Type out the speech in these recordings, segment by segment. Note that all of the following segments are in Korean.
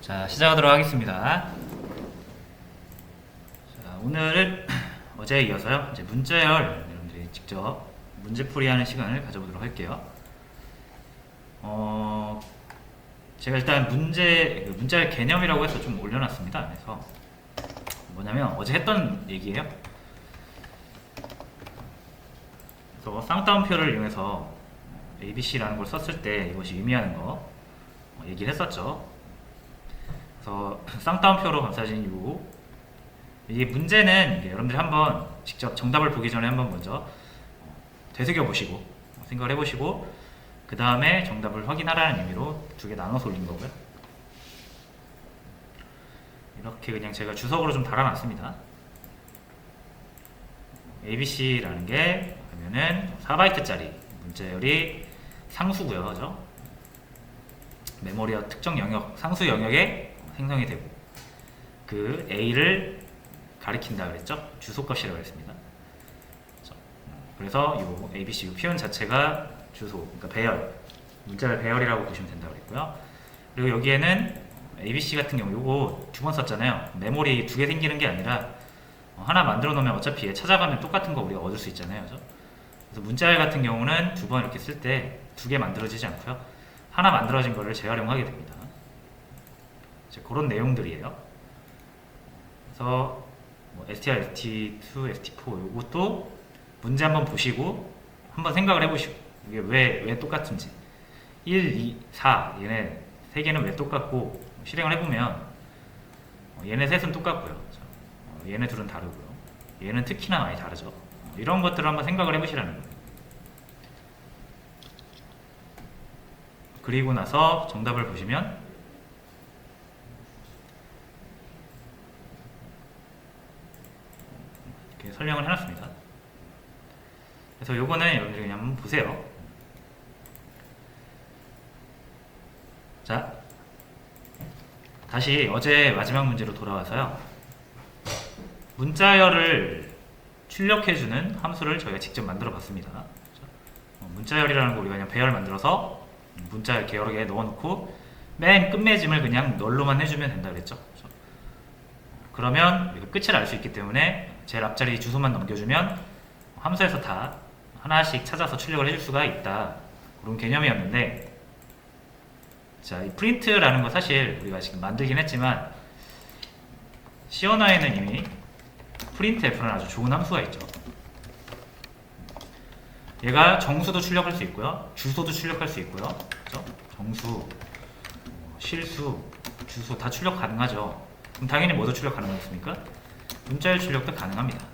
자, 시작하도록 하겠습니다. 자, 오늘은 어제에 이어서요, 이제 문자열 여러분들이 직접 문제풀이하는 시간을 가져보도록 할게요. 제가 일단 문자열 개념이라고 해서 좀 올려놨습니다. 그래서 뭐냐면 어제 했던 얘기예요. 그래서 쌍따옴표를 이용해서 ABC라는 걸 썼을 때 이것이 의미하는 거 얘기를 했었죠. 그래서 쌍따옴표로 감싸진 이유, 이게 문제는 여러분들이 한번 직접 정답을 보기 전에 한번 먼저 되새겨 보시고 생각을 해보시고 그 다음에 정답을 확인하라는 의미로 두 개 나눠서 올린 거고요. 이렇게 그냥 제가 주석으로 좀 달아놨습니다. ABC라는 게 그러면은 4바이트짜리 문자열이 상수고요, 그죠? 메모리와 특정 영역, 상수 영역에 생성이 되고 그 A를 가리킨다 그랬죠? 주소값이라고 했습니다. 그래서 이 ABC, 이 표현 자체가 주소, 그러니까 배열, 문자열 배열이라고 보시면 된다고 그랬고요. 그리고 여기에는 ABC 같은 경우 요거 두 번 썼잖아요. 메모리 두 개 생기는 게 아니라 하나 만들어 놓으면 어차피 찾아가면 똑같은 거 우리가 얻을 수 있잖아요, 그죠? 그래서 문자열 같은 경우는 두 번 이렇게 쓸 때 두 개 만들어지지 않고요. 하나 만들어진 거를 재활용하게 됩니다. 이제 그런 내용들이에요. 그래서 뭐 str, st2, st4 이것도 문제 한번 보시고 한번 생각을 해보시고 이게 왜 똑같은지 1, 2, 4 얘네 세 개는 왜 똑같고 실행을 해보면 얘네 셋은 똑같고요. 얘네 둘은 다르고요. 얘는 특히나 많이 다르죠. 이런 것들을 한번 생각을 해보시라는 거예요. 그리고 나서 정답을 보시면 이렇게 설명을 해놨습니다. 그래서 요거는 여러분들이 그냥 한번 보세요. 자, 다시 어제 마지막 문제로 돌아와서요. 문자열을 출력해주는 함수를 저희가 직접 만들어 봤습니다. 문자열이라는 거 우리가 그냥 배열 만들어서 문자열 계열에 넣어놓고 맨 끝맺음을 그냥 널로만 해주면 된다 그랬죠. 그러면 우리가 끝을 알 수 있기 때문에 제일 앞자리 주소만 넘겨주면 함수에서 다 하나씩 찾아서 출력을 해줄 수가 있다. 그런 개념이었는데, 자, 이 프린트라는 거 사실 우리가 지금 만들긴 했지만 C 언어에는 이미 printf라는 아주 좋은 함수가 있죠. 얘가 정수도 출력할 수 있고요, 주소도 출력할 수 있고요, 그렇죠? 정수, 실수, 주소 다 출력 가능하죠. 그럼 당연히 뭐도 출력 가능하겠습니까? 문자열 출력도 가능합니다.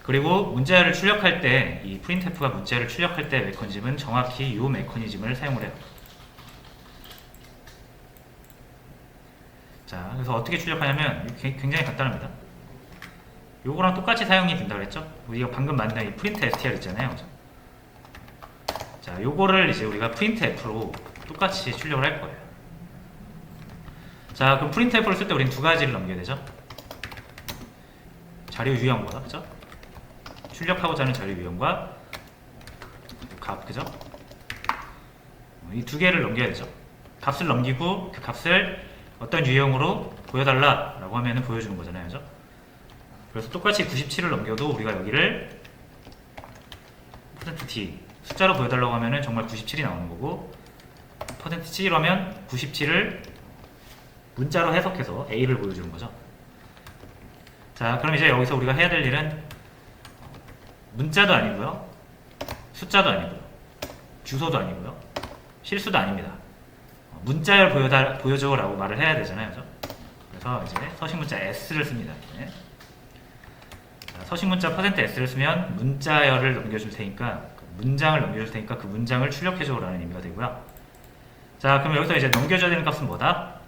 그리고 문자열을 출력할 때 이 printf가 문자열을 출력할 때 메커니즘은 정확히 이 메커니즘을 사용을 해요. 자, 그래서 어떻게 출력하냐면 굉장히 간단합니다. 요거랑 똑같이 사용이 된다고 그랬죠? 우리가 방금 만든 이 printstr 있잖아요. 자, 요거를 이제 우리가 printf로 똑같이 출력을 할 거예요. 자, 그럼 printf를 쓸 때 우리는 두 가지를 넘겨야 되죠. 자료 유형과, 그죠? 출력하고자 하는 자료 유형과 값, 그죠? 이 두 개를 넘겨야 되죠. 값을 넘기고 그 값을 어떤 유형으로 보여달라 라고 하면은 보여주는 거잖아요, 그죠? 그래서 똑같이 97을 넘겨도 우리가 여기를 %t 숫자로 보여달라고 하면은 정말 97이 나오는 거고, %t로 하면 97을 문자로 해석해서 a를 보여주는 거죠. 자, 그럼 이제 여기서 우리가 해야 될 일은 문자도 아니고요, 숫자도 아니고요, 주소도 아니고요, 실수도 아닙니다. 문자열 보여줘 라고 말을 해야 되잖아요, 그죠? 그래서 이제 서식문자 s를 씁니다. 네. 서식문자 %s를 쓰면 문자열을 넘겨줄 테니까, 문장을 넘겨줄 테니까 그 문장을 출력해줘 라는 의미가 되고요. 자, 그럼 여기서 이제 넘겨줘야 되는 값은 뭐다?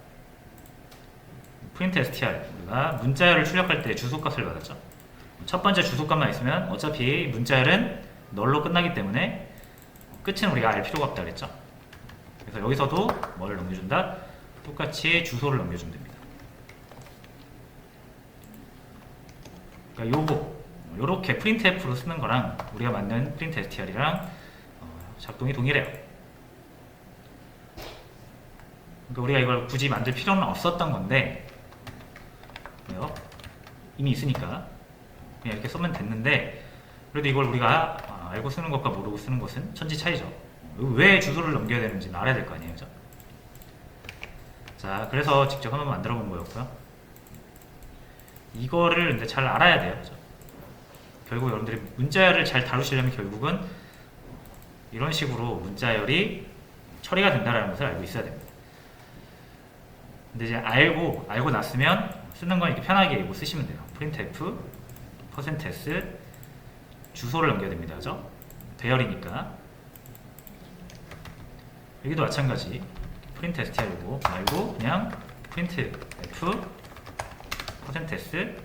printstr, 우리가 문자열을 출력할 때 주소값을 받았죠. 첫 번째 주소값만 있으면 어차피 문자열은 널로 끝나기 때문에 끝은 우리가 알 필요가 없다 그랬죠. 그래서 여기서도 뭐를 넘겨준다? 똑같이 주소를 넘겨주면 됩니다. 그러니까 요렇게 printf로 쓰는 거랑 우리가 만든 printstr이랑 작동이 동일해요. 그러니까 우리가 이걸 굳이 만들 필요는 없었던 건데, 왜요? 이미 있으니까 그냥 이렇게 쓰면 됐는데, 그래도 이걸 우리가 알고 쓰는 것과 모르고 쓰는 것은 천지 차이죠. 왜 주소를 넘겨야 되는지 알아야 될 거 아니에요, 그죠? 자, 그래서 직접 한번 만들어 본 거였고요. 이거를 이제 잘 알아야 돼요, 그죠? 결국 여러분들이 문자열을 잘 다루시려면 결국은 이런 식으로 문자열이 처리가 된다는 것을 알고 있어야 됩니다. 근데 이제 알고 났으면 쓰는 건 이렇게 편하게 이거 쓰시면 돼요. printf %s 주소를 넘겨야 됩니다. 그죠? 배열이니까. 여기도 마찬가지. print str이고 말고 그냥 printf %s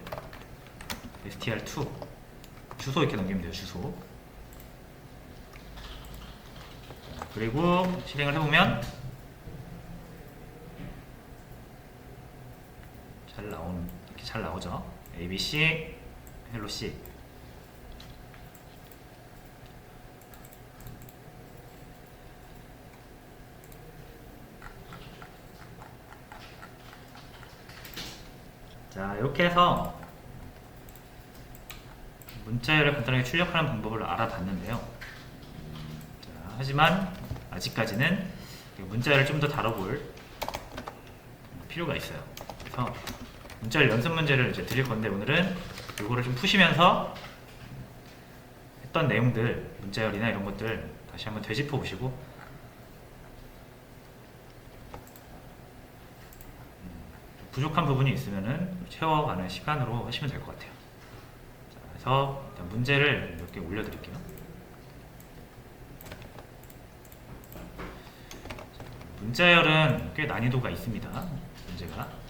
str2 주소 이렇게 넘기면 돼요. 주소. 그리고 실행을 해보면 이렇게 잘 나오죠. abc hello c. 자, 이렇게 해서 문자열을 간단하게 출력하는 방법을 알아봤는데요. 자, 하지만 아직까지는 문자열을 좀 더 다뤄볼 필요가 있어요. 그래서 문자열 연습 문제를 이제 드릴 건데, 오늘은 이거를 좀 푸시면서 했던 내용들, 문자열이나 이런 것들 다시 한번 되짚어 보시고, 부족한 부분이 있으면은 채워가는 시간으로 하시면 될 것 같아요. 자, 그래서 일단 문제를 몇 개 올려드릴게요. 문자열은 꽤 난이도가 있습니다. 문제가.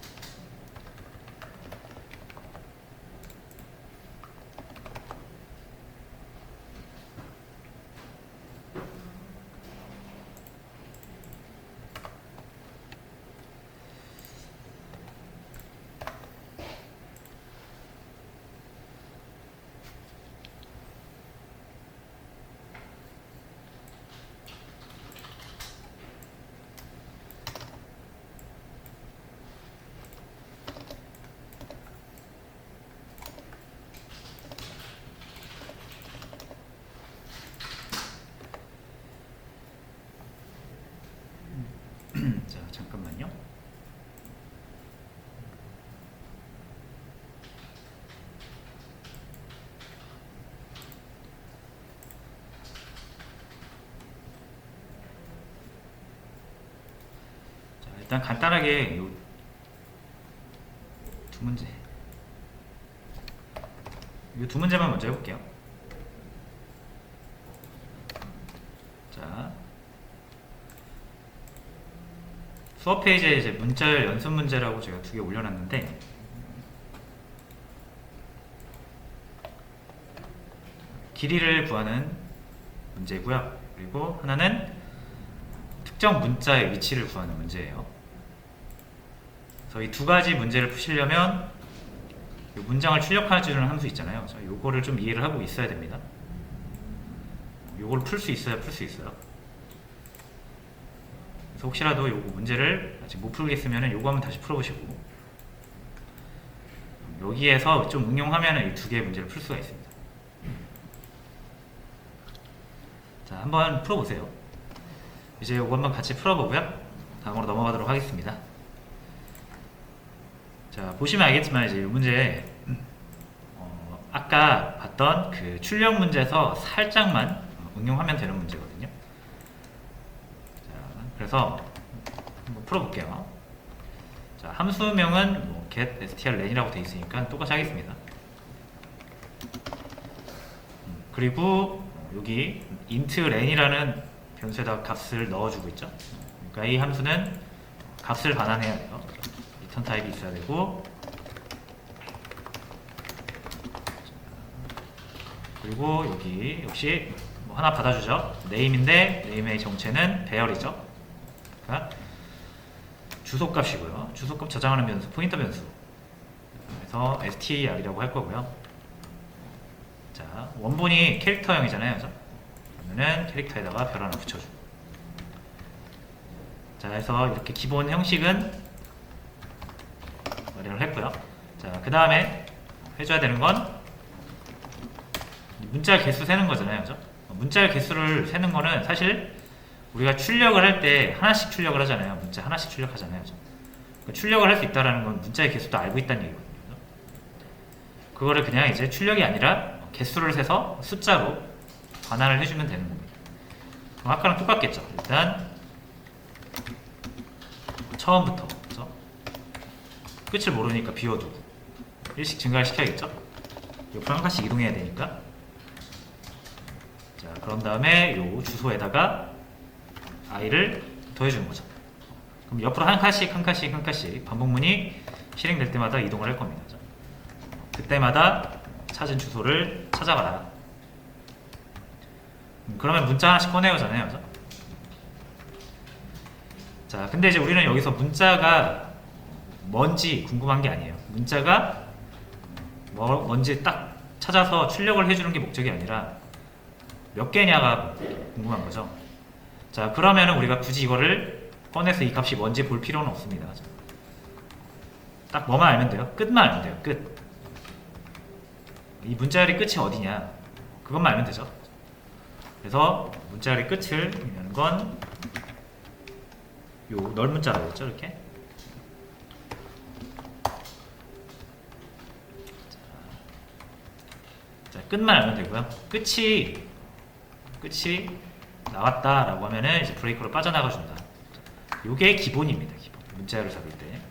자, 잠깐만요. 자, 일단 간단하게 요 두 문제. 이 두 문제만 먼저 해볼게요. 자, 수업 페이지에 이제 문자열 연습 문제라고 제가 두 개 올려놨는데, 길이를 구하는 문제고요. 그리고 하나는 특정 문자의 위치를 구하는 문제예요. 그래서 이 두 가지 문제를 푸시려면 이 문장을 출력해주는 함수 있잖아요. 요거를 좀 이해를 하고 있어야 됩니다. 요걸 풀 수 있어야 풀 수 있어요. 그래서 혹시라도 요거 문제를 아직 못 풀겠으면 요거 한번 다시 풀어보시고, 여기에서 좀 응용하면 이 두 개의 문제를 풀 수가 있습니다. 자, 한번 풀어보세요. 이제 요거 한번 같이 풀어보고요. 다음으로 넘어가도록 하겠습니다. 자, 보시면 알겠지만 이제 이 문제 아까 봤던 그 출력 문제에서 살짝만 응용하면 되는 문제거든요. 자, 그래서 한번 풀어볼게요. 자, 함수명은 뭐 get strlen이라고 되어 있으니까 똑같이 하겠습니다. 그리고 여기 int len이라는 변수에다가 값을 넣어주고 있죠. 그러니까 이 함수는 값을 반환해야 돼요. 리턴 타입이 있어야 되고, 그리고 여기 역시 뭐 하나 받아주죠. name인데 name의 정체는 배열이죠. 그러니까 주소값이고요. 주소값 저장하는 변수, 포인터 변수. 그래서 str이라고 할 거고요. 자, 원본이 캐릭터형이잖아요. 그죠? 그러면은 캐릭터에다가 별 하나 붙여주고. 자, 그래서 이렇게 기본 형식은 마련을 했고요. 자, 그 다음에 해줘야 되는 건 문자 개수 세는 거잖아요. 그죠? 문자 개수를 세는 거는 사실 우리가 출력을 할 때 하나씩 출력을 하잖아요. 문자 하나씩 출력하잖아요. 그죠? 그러니까 출력을 할 수 있다는 건 문자의 개수도 알고 있다는 얘기거든요. 그죠? 그거를 그냥 이제 출력이 아니라 개수를 세서 숫자로 반환을 해주면 되는 겁니다. 그럼 아까랑 똑같겠죠. 일단 처음부터 그죠? 끝을 모르니까 비워두고 1씩 증가를 시켜야겠죠. 옆으로 한 칸씩 이동해야 되니까. 자, 그런 다음에 요 주소에다가 i를 더해주는 거죠. 그럼 옆으로 한 칸씩 한 칸씩 한 칸씩 반복문이 실행될 때마다 이동을 할 겁니다. 그죠? 그때마다 찾은 주소를 찾아가라. 그러면 문자 하나씩 꺼내오잖아요. 그죠? 자, 근데 이제 우리는 여기서 문자가 뭔지 궁금한 게 아니에요. 문자가 뭔지 딱 찾아서 출력을 해주는 게 목적이 아니라 몇 개냐가 궁금한 거죠. 자, 그러면은 우리가 굳이 이거를 꺼내서 이 값이 뭔지 볼 필요는 없습니다. 딱 뭐만 알면 돼요. 끝만 알면 돼요. 끝. 이 문자열의 끝이 어디냐 그것만 알면 되죠. 그래서 문자열의 끝을 의미하는 건 요 넓은 자라고 했죠. 이렇게. 자, 끝만 알면 되고요. 끝이 나왔다라고 하면은 이제 브레이크로 빠져나가 준다. 요게 기본입니다. 기본. 문자열을 잡을 때.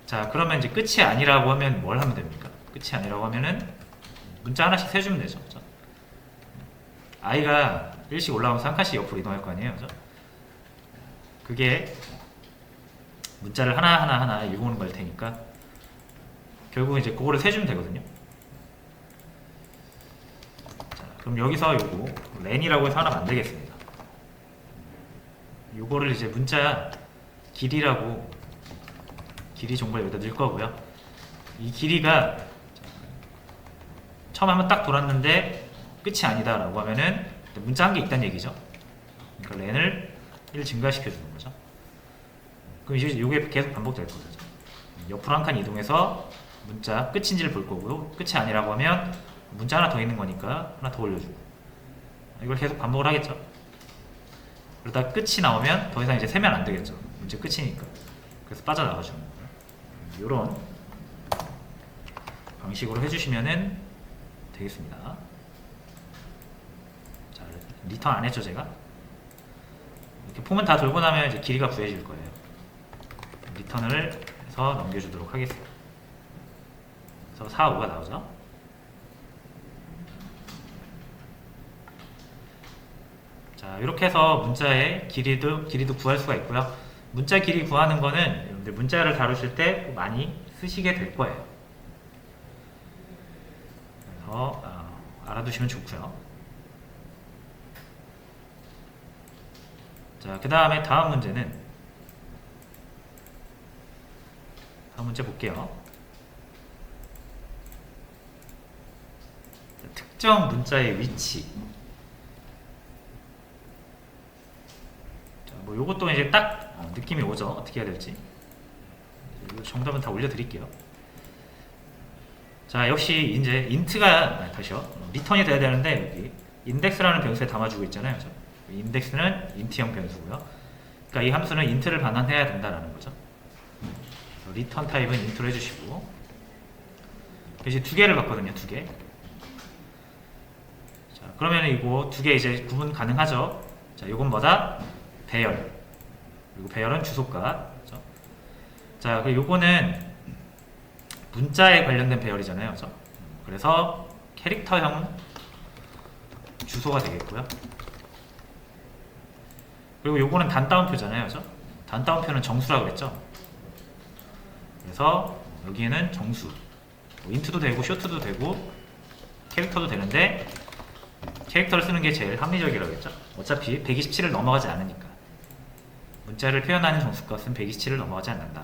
자, 그러면 이제 끝이 아니라고 하면 뭘 하면 됩니까? 끝이 아니라고 하면은 문자 하나씩 세주면 되죠. 그죠? i가 1씩 올라오면서 한 칸씩 옆으로 이동할 거 아니에요. 그죠? 그게 문자를 하나 읽어오는 걸 테니까 결국 이제 그거를 세주면 되거든요. 자, 그럼 여기서 요거 렌이라고 해서 하나 만들겠습니다. 요거를 이제 문자 길이라고 길이 정보를 여기다 넣을 거고요. 이 길이가 처음 한번 딱 돌았는데 끝이 아니다 라고 하면은 문자 한 개 있다는 얘기죠. 그러니까 렌을 1 증가시켜 주는 거죠. 그럼 이제 이게 계속 반복될 거죠. 옆으로 한 칸 이동해서 문자 끝인지를 볼 거고요. 끝이 아니라고 하면 문자 하나 더 있는 거니까 하나 더 올려주고 이걸 계속 반복을 하겠죠. 그러다 끝이 나오면 더 이상 이제 세면 안 되겠죠. 문제 끝이니까. 그래서 빠져나가 주는 거예요. 이런 방식으로 해주시면은 되겠습니다. 자, 리턴 안 했죠, 제가? 이렇게 폼은 다 돌고 나면 이제 길이가 구해질 거예요. 리턴을 해서 넘겨주도록 하겠습니다. 그래서 4, 5가 나오죠. 자, 이렇게 해서 문자의 길이도 구할 수가 있고요. 문자 길이 구하는 거는 여러분들 문자를 다루실 때 많이 쓰시게 될 거예요. 그래서 알아두시면 좋고요. 자, 그 다음에 다음 문제 볼게요. 특정 문자의 위치. 자, 뭐 요것도 이제 딱 느낌이 오죠. 어떻게 해야 될지. 정답은 다 올려드릴게요. 자, 역시 이제 인트가 다시요. 리턴이 돼야 되는데 여기 인덱스라는 변수에 담아주고 있잖아요. 그죠? 인덱스는 인트형 변수고요. 그러니까 이 함수는 인트를 반환해야 된다라는 거죠. 리턴 타입은 인트로 해주시고 이제 두 개를 받거든요. 두 개. 자, 그러면 이거 두 개 이제 구분 가능하죠. 자, 이건 뭐다? 배열. 그리고 배열은 주소값. 그렇죠? 자, 그리고 요거는 문자에 관련된 배열이잖아요. 그렇죠? 그래서 캐릭터형 주소가 되겠고요. 그리고 요거는 단따옴표잖아요. 그렇죠? 단따옴표는 정수라고 그랬죠. 그래서 여기에는 정수. 뭐 인트도 되고 쇼트도 되고 캐릭터도 되는데 캐릭터를 쓰는 게 제일 합리적이라고 했죠. 어차피 127을 넘어가지 않으니까. 문자를 표현하는 정수값은 127을 넘어가지 않는다.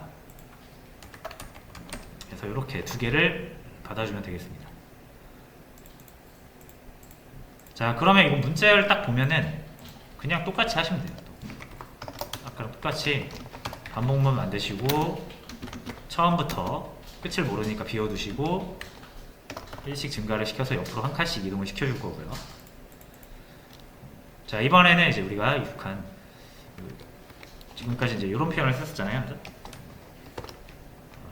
그래서 이렇게 두 개를 받아주면 되겠습니다. 자, 그러면 이거 문자열을 딱 보면은 그냥 똑같이 하시면 돼요. 또. 아까랑 똑같이 반복문 만드시고 처음부터 끝을 모르니까 비워두시고 1씩 증가를 시켜서 옆으로 한 칸씩 이동을 시켜줄 거고요. 자, 이번에는 이제 우리가 익숙한 지금까지 이제 이런 표현을 썼었잖아요. 그죠?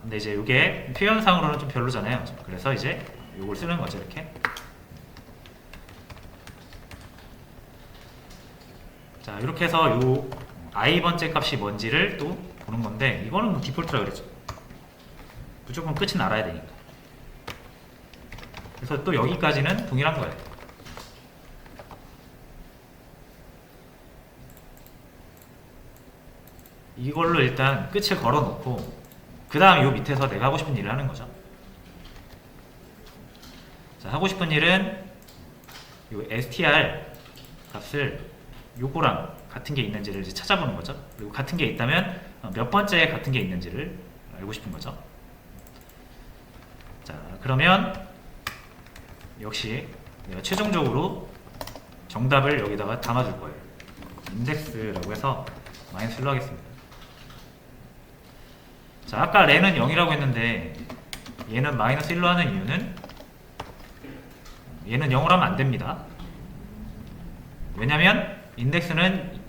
근데 이제 이게 표현상으로는 좀 별로잖아요. 그래서 이제 이걸 쓰는 거죠. 이렇게. 자, 이렇게 해서 요 i번째 값이 뭔지를 또 보는 건데, 이거는 뭐 디폴트라 그랬죠. 무조건 끝은 알아야 되니까. 그래서 또 여기까지는 동일한 거예요. 이걸로 일단 끝을 걸어 놓고 그 다음 요 밑에서 내가 하고 싶은 일을 하는 거죠. 자, 하고 싶은 일은 요 str 값을 요거랑 같은 게 있는지를 이제 찾아보는 거죠. 그리고 같은 게 있다면 몇 번째에 같은 게 있는지를 알고 싶은 거죠. 자, 그러면 역시 내가 최종적으로 정답을 여기다가 담아줄 거예요. 인덱스라고 해서 마이너스로 하겠습니다. 자, 아까 렌은 0이라고 했는데 얘는 마이너스 1로 하는 이유는 얘는 0으로 하면 안 됩니다. 왜냐면 인덱스는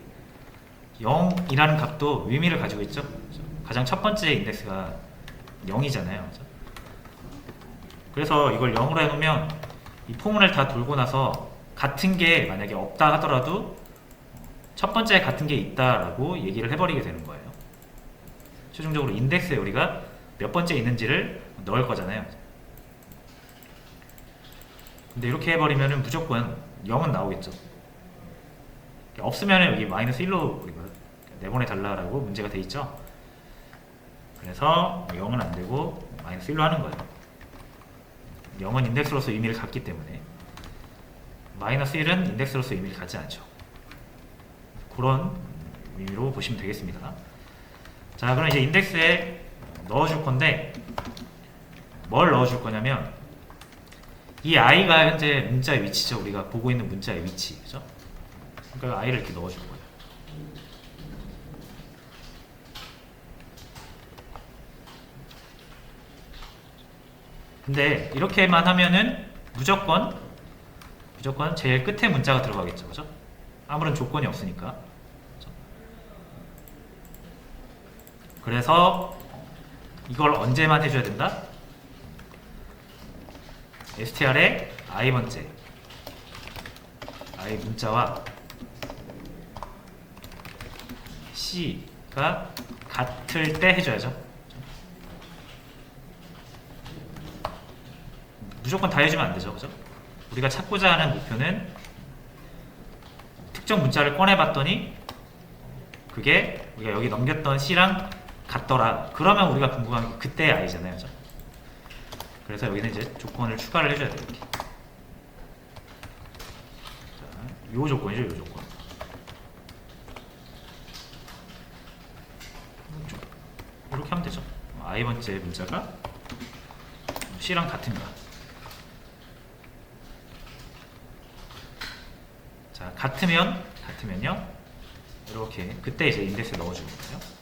0이라는 값도 의미를 가지고 있죠. 가장 첫 번째 인덱스가 0이잖아요. 그래서 이걸 0으로 해놓으면 이 포문을 다 돌고 나서 같은 게 만약에 없다 하더라도 첫 번째에 같은 게 있다라고 얘기를 해버리게 되는 거예요. 최종적으로 인덱스에 우리가 몇 번째 있는지를 넣을 거잖아요. 근데 이렇게 해버리면 무조건 0은 나오겠죠. 없으면 여기 마이너스 1로 우리가 내보내달라고 문제가 돼 있죠. 그래서 0은 안 되고 마이너스 1로 하는 거예요. 0은 인덱스로서 의미를 갖기 때문에 마이너스 1은 인덱스로서 의미를 갖지 않죠. 그런 의미로 보시면 되겠습니다. 자, 그럼 이제 인덱스에 넣어줄 건데 뭘 넣어줄 거냐면 이 i가 현재 문자의 위치죠. 우리가 보고 있는 문자의 위치, 그죠? 그러니까 i를 이렇게 넣어줄 거예요. 근데 이렇게만 하면은 무조건 제일 끝에 문자가 들어가겠죠, 그죠? 아무런 조건이 없으니까. 그죠? 그래서 이걸 언제만 해줘야 된다? str에 i번째 i 문자와 c가 같을 때 해줘야죠. 무조건 다 해주면 안 되죠, 그죠? 우리가 찾고자 하는 목표는 특정 문자를 꺼내봤더니 그게 우리가 여기 넘겼던 c랑 같더라. 그러면 우리가 궁금한 게 그때 i잖아요, 그죠? 그래서 여기는 이제 조건을 추가를 해줘야 돼요. 이렇게. 자, 요 조건이죠, 요 조건. 이렇게 하면 되죠. i번째 문자가 c랑 같은가. 자, 같으면요. 이렇게 그때 이제 인덱스에 넣어주는 거예요.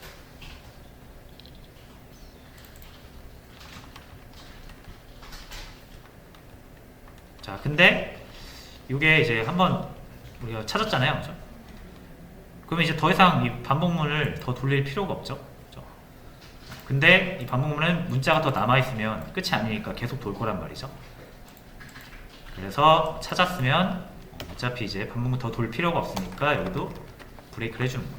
자, 근데 이게 이제 한번 우리가 찾았잖아요, 그죠? 그러면 이제 더 이상 이 반복문을 더 돌릴 필요가 없죠, 그죠? 근데 이 반복문은 문자가 더 남아있으면 끝이 아니니까 계속 돌 거란 말이죠. 그래서 찾았으면 어차피 이제 반복문 더 돌 필요가 없으니까 여기도 브레이크를 해주는 거예요.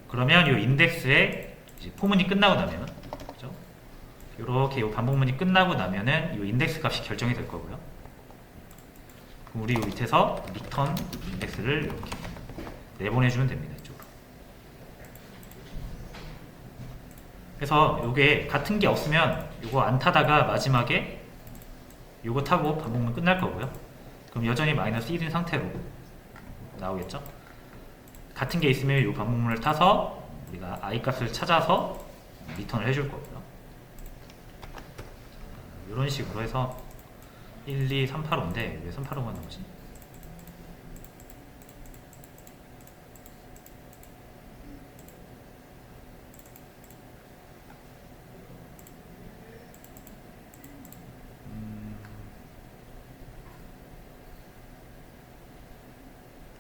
그러면 이 인덱스에 이제 포문이 끝나고 나면, 그죠? 이렇게 이 반복문이 끝나고 나면은 이 인덱스 값이 결정이 될 거고요. 그럼 우리 이 밑에서 return 인덱스를 이렇게 내보내주면 됩니다. 이쪽으로. 그래서 이게 같은 게 없으면 이거 안 타다가 마지막에 이거 타고 반복문 끝날 거고요. 그럼 여전히 마이너스 1인 상태로 나오겠죠. 같은 게 있으면 이 반복문을 타서 우리가 i 값을 찾아서 리턴을 해줄 거고요. 이런 식으로 해서 12385인데 왜 385만 나오지?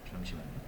잠시만요.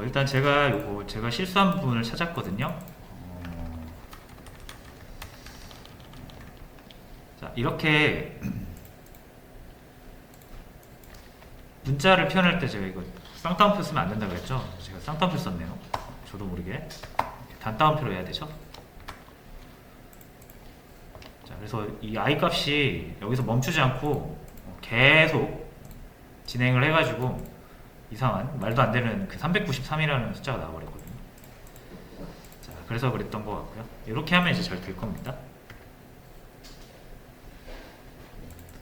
일단 제가 실수한 부분을 찾았거든요. 자, 이렇게 문자를 표현할 때 제가 이거 쌍따옴표 쓰면 안 된다고 했죠? 제가 쌍따옴표 썼네요. 저도 모르게 단따옴표로 해야 되죠? 자, 그래서 이 i 값이 여기서 멈추지 않고 계속 진행을 해가지고 이상한 말도 안 되는 그 393이라는 숫자가 나와버렸거든요. 자, 그래서 그랬던 것 같고요. 이렇게 하면 이제 잘 될 겁니다.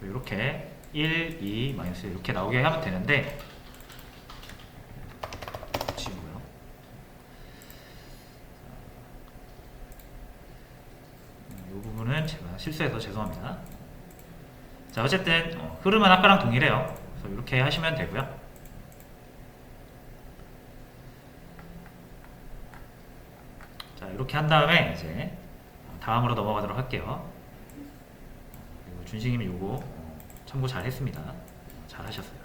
이렇게 1, 2, 마이너스 이렇게 나오게 하면 되는데 지우고요. 이 부분은 제가 실수해서 죄송합니다. 자, 어쨌든 흐름은 아까랑 동일해요. 그래서 이렇게 하시면 되고요. 자, 이렇게 한 다음에 이제 다음으로 넘어가도록 할게요. 준식님이 요거 참고 잘 했습니다. 잘 하셨어요.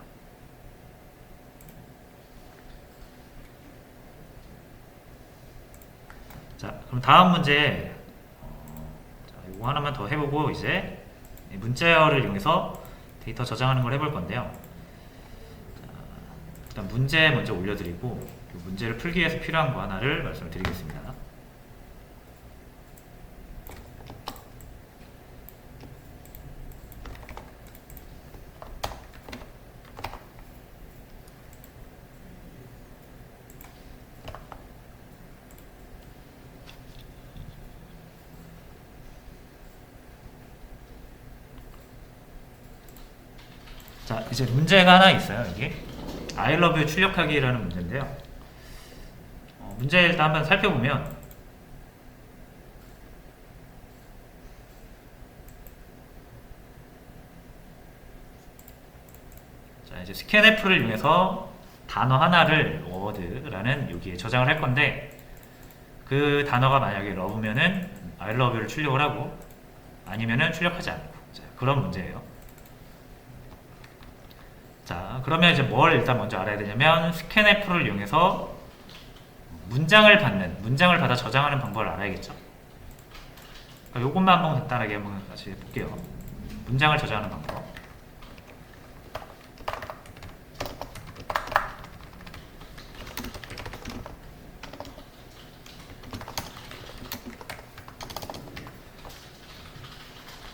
자, 그럼 다음 문제 요거 하나만 더 해보고 이제 문자열을 이용해서 데이터 저장하는 걸 해볼 건데요. 자, 일단 문제 먼저 올려드리고 문제를 풀기 위해서 필요한 거 하나를 말씀을 드리겠습니다. 자, 이제 문제가 하나 있어요. 여기 I love you 출력하기라는 문제인데요. 문제 일단 한번 살펴보면 자, 이제 스캔F를 이용해서 단어 하나를 워드라는 여기에 저장을 할 건데 그 단어가 만약에 love면은 I love you를 출력을 하고 아니면은 출력하지 않고 자, 그런 문제예요. 자, 그러면 이제 뭘 일단 먼저 알아야 되냐면 스캔F를 이용해서 문장을 받아 저장하는 방법을 알아야겠죠. 그러니까 요것만 한번 간단하게 한번 다시 볼게요. 문장을 저장하는 방법.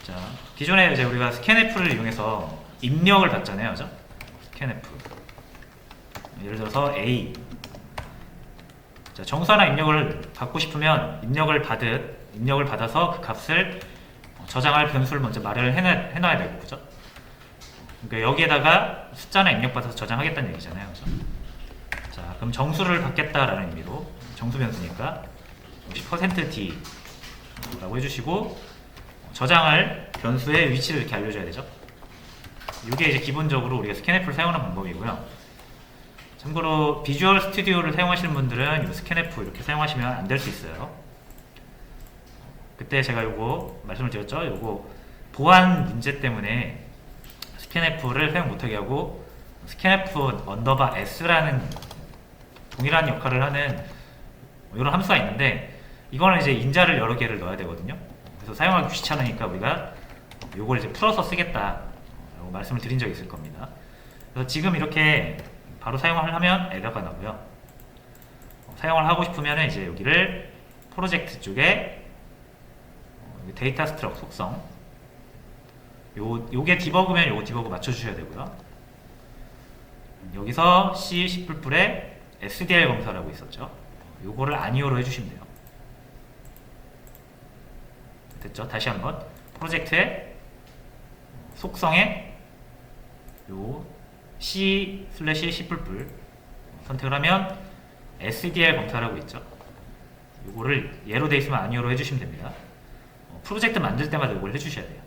자, 기존에 이제 우리가 스캔F를 이용해서 입력을 받잖아요, 그죠? 스캔F. 예를 들어서 A. 자, 정수 하나 입력을 받고 싶으면 입력을 받아서 그 값을 저장할 변수를 먼저 말을 해놔야 되고, 그죠? 그러니까 여기에다가 숫자나 입력받아서 저장하겠다는 얘기잖아요, 그죠? 자, 그럼 정수를 받겠다라는 의미로 정수 변수니까 역시 %d 라고 해주시고 저장할 변수의 위치를 이렇게 알려줘야 되죠. 이게 이제 기본적으로 우리가 스캔F를 사용하는 방법이고요. 참고로 비주얼 스튜디오를 사용하시는 분들은 이 스캔F 이렇게 사용하시면 안 될 수 있어요. 그때 제가 요거 말씀을 드렸죠. 요거 보안 문제 때문에 스캔F를 사용 못하게 하고 스캔F 언더바 S라는 동일한 역할을 하는 이런 함수가 있는데 이거는 이제 인자를 여러 개를 넣어야 되거든요. 그래서 사용하기 귀찮으니까 우리가 요걸 이제 풀어서 쓰겠다 라고 말씀을 드린 적이 있을 겁니다. 그래서 지금 이렇게 바로 사용을 하면 에러가 나고요. 사용을 하고 싶으면 이제 여기를 프로젝트 쪽에 데이터 스트럭 속성 요게 디버그면 요거 디버그 맞춰주셔야 되고요. 여기서 C, C++에 SDL 검사라고 있었죠. 요거를 아니오로 해주시면 돼요. 됐죠? 다시 한번 프로젝트의 속성에 요 C/C++ 선택을 하면 SDL 검사라고 있죠. 요거를 예로 돼 있으면 아니오로 해주시면 됩니다. 프로젝트 만들 때마다 요걸 해주셔야 돼요.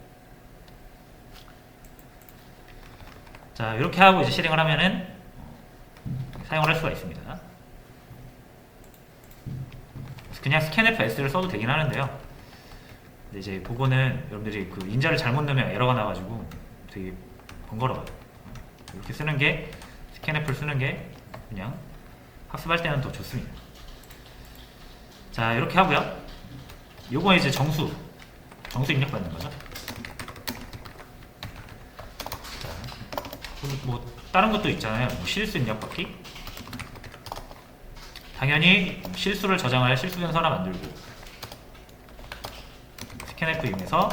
자, 이렇게 하고 이제 실행을 하면은 사용을 할 수가 있습니다. 그냥 스캔F S를 써도 되긴 하는데요. 근데 이제 그거는 여러분들이 그 인자를 잘못 넣으면 에러가 나가지고 되게 번거로워요. 이렇게 쓰는 게 스캔F를 쓰는 게 그냥 학습할 때는 더 좋습니다. 자, 이렇게 하고요. 요거 이제 정수 입력받는 거죠. 자, 뭐 다른 것도 있잖아요. 뭐 실수 입력받기. 당연히 실수를 저장할 실수 변수 하나 만들고 스캔F 이용해서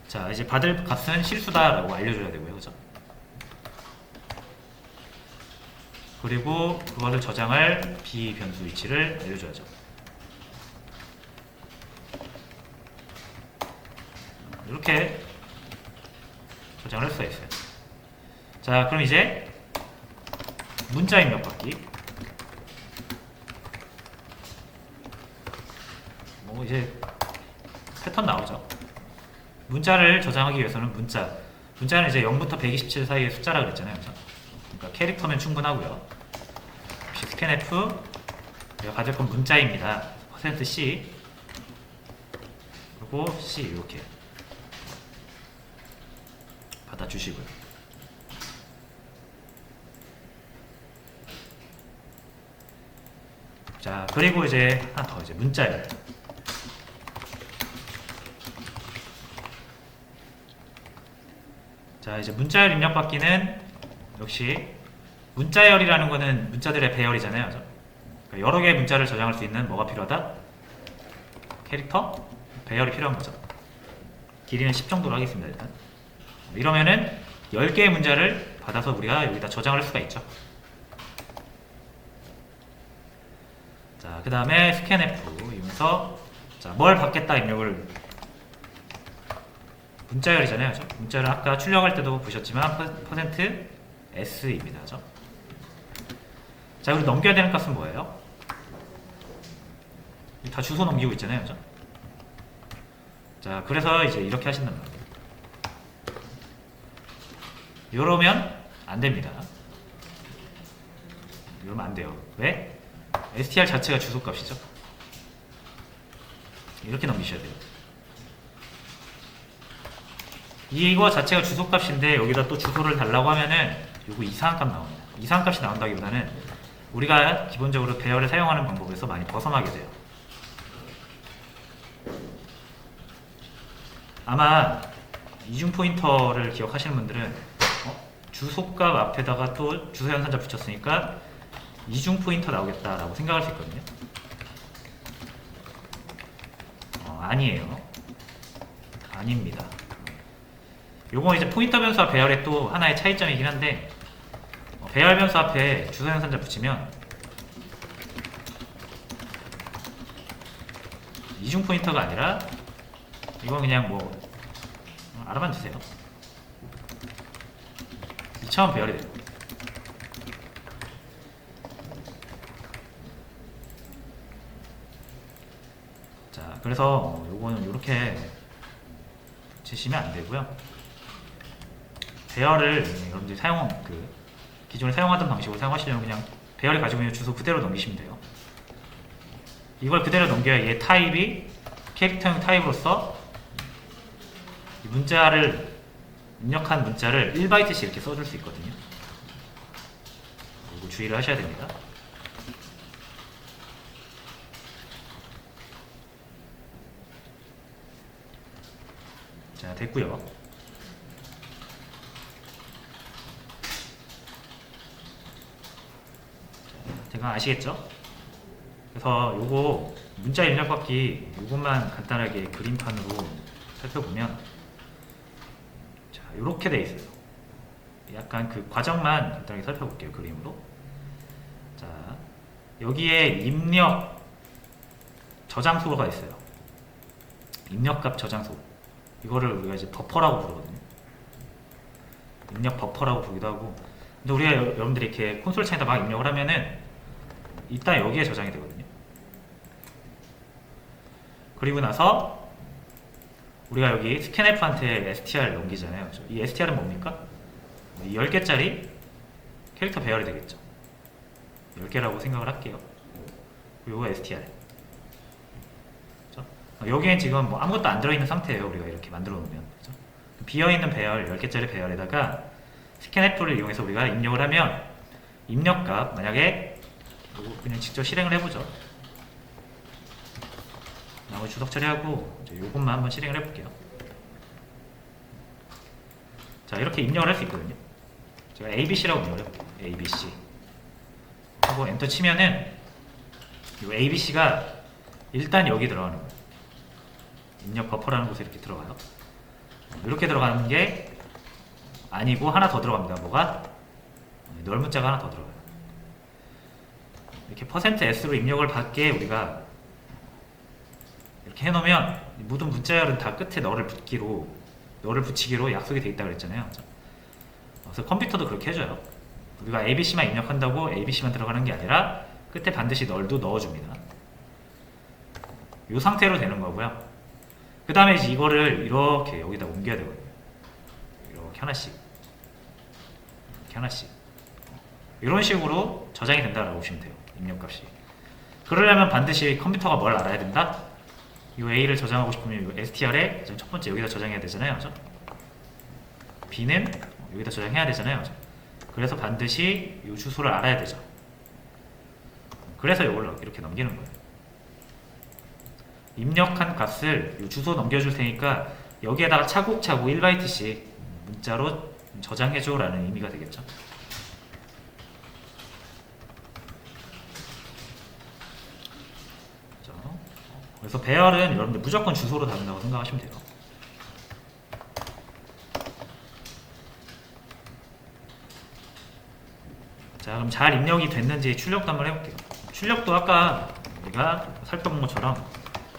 자, 이제 받을 값은 실수다라고 알려줘야 되고요, 그죠? 그리고 그거를 저장할 비변수 위치를 알려줘야죠. 이렇게 저장을 할 수가 있어요. 자, 그럼 이제 문자 입력받기. 뭐 이제 패턴 나오죠. 문자를 저장하기 위해서는 문자는 이제 0부터 127 사이의 숫자라 그랬잖아요, 그죠? 그러니까 캐릭터면 충분하고요. 역시 스캔F 내가 받을 건 문자입니다. %C 그리고 C 이렇게 받아주시고요. 자, 그리고 이제 하나 더 이제 문자예요. 자, 이제 문자열 입력받기는 역시 문자열이라는 거는 문자들의 배열이잖아요. 그러니까 여러 개의 문자를 저장할 수 있는 뭐가 필요하다? 캐릭터 배열이 필요한 거죠. 길이는 10 정도로 하겠습니다. 일단 이러면은 10개의 문자를 받아서 우리가 여기다 저장을 할 수가 있죠. 자, 그 다음에 스캔F 이용해서 자, 뭘 받겠다 입력을 문자열이잖아요. 그죠? 문자를 아까 출력할 때도 보셨지만 %S입니다. 그죠? 자, 그리고 넘겨야 되는 값은 뭐예요? 다 주소 넘기고 있잖아요. 그죠? 자, 그래서 이제 이렇게 하신단 말이에요. 이러면 안 됩니다. 이러면 안 돼요. 왜? str 자체가 주소 값이죠. 이렇게 넘기셔야 돼요. 이거 자체가 주소 값인데 여기다 또 주소를 달라고 하면은 요거 이상한 값 나옵니다. 이상한 값이 나온다기보다는 우리가 기본적으로 배열을 사용하는 방법에서 많이 벗어나게 돼요. 아마 이중 포인터를 기억하시는 분들은 주소값 앞에다가 또 주소 연산자 붙였으니까 이중 포인터 나오겠다라고 생각할 수 있거든요. 아니에요. 아닙니다. 요거 이제 포인터 변수와 배열의 또 하나의 차이점이긴 한데 배열 변수 앞에 주소 연산자 붙이면 이중 포인터가 아니라 이건 그냥 뭐 알아만 주세요. 2차원 배열이 돼요. 자, 그래서 요거는 요렇게 치시면 안 되고요. 배열을 여러분들이 기존에 사용하던 방식으로 사용하시려면 그냥 배열이 가지고 있는 주소 그대로 넘기시면 돼요. 이걸 그대로 넘겨야 얘 타입이 캐릭터형 타입으로서 이 입력한 문자를 1바이트씩 이렇게 써줄 수 있거든요. 그리고 주의를 하셔야 됩니다. 자, 됐고요. 대강 아시겠죠? 그래서 요거 문자 입력받기 요것만 간단하게 그림판으로 살펴보면 자, 요렇게 돼 있어요. 약간 그 과정만 간단하게 살펴볼게요. 그림으로. 자, 여기에 입력 저장소가 있어요. 입력값 저장소. 이거를 우리가 이제 버퍼라고 부르거든요. 입력 버퍼라고 부르기도 하고. 근데 우리가 여러분들이 이렇게 콘솔 창에다 막 입력을 하면은 이따 여기에 저장이 되거든요. 그리고 나서 우리가 여기 스캔F한테 str 넘기잖아요. 이 str은 뭡니까? 이 10개짜리 캐릭터 배열이 되겠죠. 10개라고 생각을 할게요. 그리고 이거 str. 그렇죠? 여기엔 지금 뭐 아무것도 안 들어있는 상태예요. 우리가 이렇게 만들어 놓으면. 그렇죠? 비어있는 배열, 10개짜리 배열에다가 스캔F를 이용해서 우리가 입력을 하면 입력값 만약에 이거 그냥 직접 실행을 해보죠. 나머지 주석 처리하고 이제 요것만 한번 실행을 해볼게요. 자, 이렇게 입력을 할 수 있거든요. 제가 ABC라고 입력을 해볼게요. ABC 하고 엔터 치면은 이 ABC가 일단 여기 들어가는 거예요. 입력 버퍼라는 곳에 이렇게 들어가요. 이렇게 들어가는 게 아니고 하나 더 들어갑니다. 뭐가? 널 문자가 하나 더 들어가요. 이렇게 %s로 입력을 받게 우리가 이렇게 해놓으면 모든 문자열은 다 끝에 너를 붙이기로 약속이 돼 있다고 그랬잖아요. 그래서 컴퓨터도 그렇게 해줘요. 우리가 ABC만 입력한다고 ABC만 들어가는 게 아니라 끝에 반드시 널도 넣어줍니다. 이 상태로 되는 거고요. 그 다음에 이제 이거를 이렇게 여기다 옮겨야 되거든요. 이렇게 하나씩 이런 식으로 저장이 된다라고 보시면 돼요. 입력값이. 그러려면 반드시 컴퓨터가 뭘 알아야 된다? 이 A를 저장하고 싶으면 이 str에 첫 번째 여기다 저장해야 되잖아요. 그죠? B는 여기다 저장해야 되잖아요. 그죠? 그래서 반드시 이 주소를 알아야 되죠. 그래서 이걸 이렇게 넘기는 거예요. 입력한 값을 이 주소 넘겨줄 테니까 여기에다가 차곡차곡 1바이트씩 문자로 저장해줘 라는 의미가 되겠죠. 그래서 배열은 여러분들 무조건 주소로 다룬다고 생각하시면 돼요. 자, 그럼 잘 입력이 됐는지 출력도 한번 해볼게요. 출력도 아까 우리가 살펴본 것처럼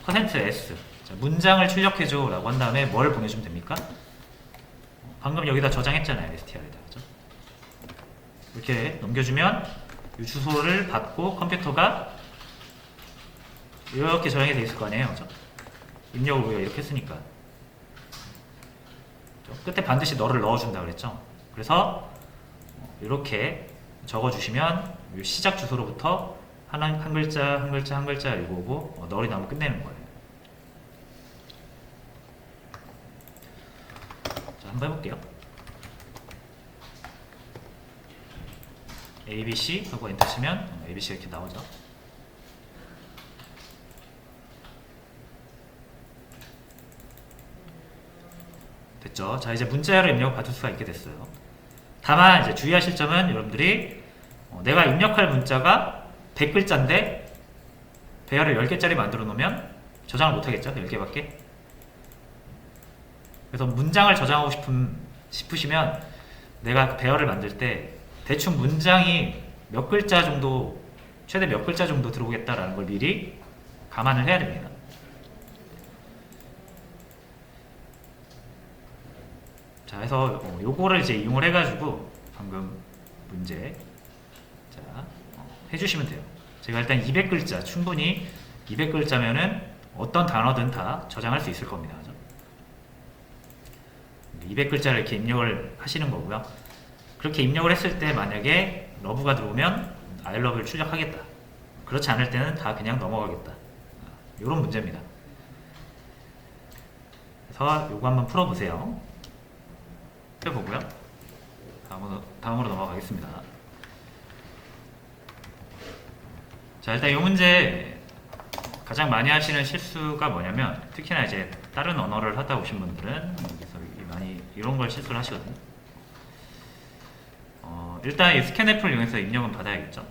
%s 자, 문장을 출력해줘 라고 한 다음에 뭘 보내주면 됩니까? 방금 여기다 저장했잖아요. str에다. 그죠? 이렇게 넘겨주면 이 주소를 받고 컴퓨터가 이렇게 저장이 되어 있을 거 아니에요. 그죠? 입력을 우리가 이렇게 했으니까 끝에 반드시 너를 넣어준다 그랬죠. 그래서 이렇게 적어주시면 이 시작 주소로부터 한 글자 읽어오고 널이 나오면 끝내는 거예요. 자, 한번 해볼게요. ABC 하고 엔터 치면 ABC가 이렇게 나오죠. 됐죠? 자, 이제 문자열을 입력을 받을 수가 있게 됐어요. 다만 이제 주의하실 점은 여러분들이 내가 입력할 문자가 100글자인데 배열을 10개짜리 만들어 놓으면 저장을 못하겠죠? 10개밖에. 그래서 문장을 저장하고 싶으시면 내가 배열을 만들 때 대충 문장이 몇 글자 정도, 최대 몇 글자 정도 들어오겠다라는 걸 미리 감안을 해야 됩니다. 자, 그래서 요거를 이제 이용을 해가지고 방금 문제 자, 해주시면 돼요. 제가 일단 200글자 충분히 200글자면은 어떤 단어든 다 저장할 수 있을 겁니다. 200글자를 이렇게 입력을 하시는 거고요. 그렇게 입력을 했을 때 만약에 러브가 들어오면 I love를 출력하겠다. 그렇지 않을 때는 다 그냥 넘어가겠다. 이런 문제입니다. 그래서 요거 한번 풀어보세요. 해보고요. 다음으로 넘어가겠습니다. 자, 일단 이 문제 가장 많이 하시는 실수가 뭐냐면 특히나 이제 다른 언어를 하다 오신 분들은 여기서 많이 이런 걸 실수를 하시거든요. 일단 이 스캔F를 이용해서 입력은 받아야겠죠.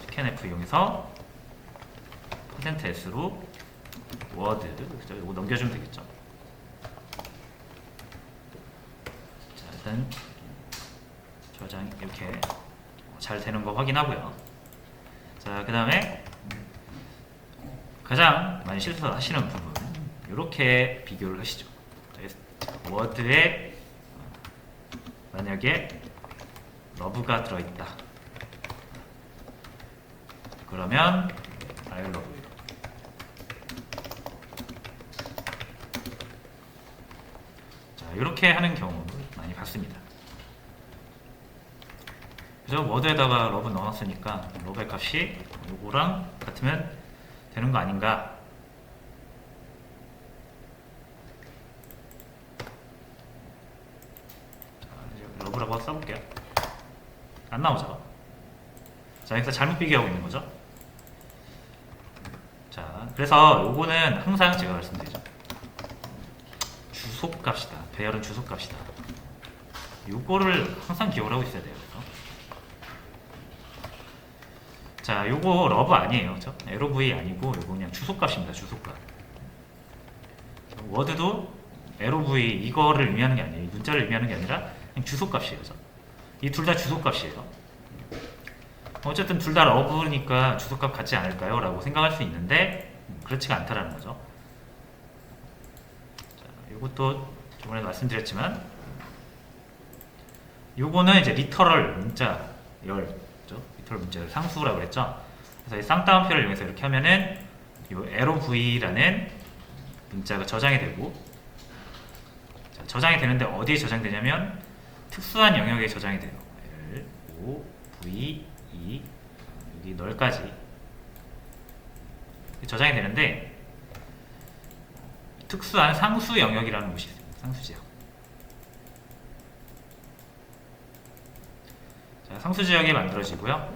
스캔F 이용해서 %s로 워드 이거 넘겨주면 되겠죠. 자, 일단 저장 이렇게 잘 되는 거 확인하고요. 자, 그 다음에 가장 많이 실수하시는 부분 이렇게 비교를 하시죠. 워드에 만약에 러브가 들어있다. 그러면 I love you. 자, 이렇게 하는 경우를 많이 봤습니다. 그죠? 워드에다가 러브 넣어놨으니까 러브의 값이 요거랑 같으면 되는 거 아닌가? 자, 이제 러브라고 써볼게요. 안 나오죠. 자, 여기서 잘못 비교하고 있는 거죠. 자, 그래서 요거는 항상 제가 말씀드리죠. 주소값이다. 배열은 주소값이다. 요거를 항상 기억을 하고 있어야 돼요. 자, 요거 러브 아니에요. 그죠? LOV 아니고 요거 그냥 주소값입니다. 주소값. 워드도 LOV 이거를 의미하는 게 아니에요. 이 문자를 의미하는 게 아니라 그냥 주소값이에요. 이 둘 다 주소값이에요. 어쨌든 둘 다 러브니까 주소값 같지 않을까요? 라고 생각할 수 있는데 그렇지가 않다라는 거죠. 자, 요것도 저번에 말씀드렸지만 요거는 이제 리터럴 문자 열, 그죠? 리터럴 문자 열 상수라고 그랬죠. 그래서 이 쌍따옴표를 이용해서 이렇게 하면은 요 LOV라는 문자가 저장이 되고, 자, 저장이 되는데 어디에 저장되냐면 특수한 영역에 저장이 돼요. LOV 여기 널까지 저장이 되는데 특수한 상수 영역이라는 곳이 있어요. 상수 지역. 자, 상수 지역이 만들어지고요.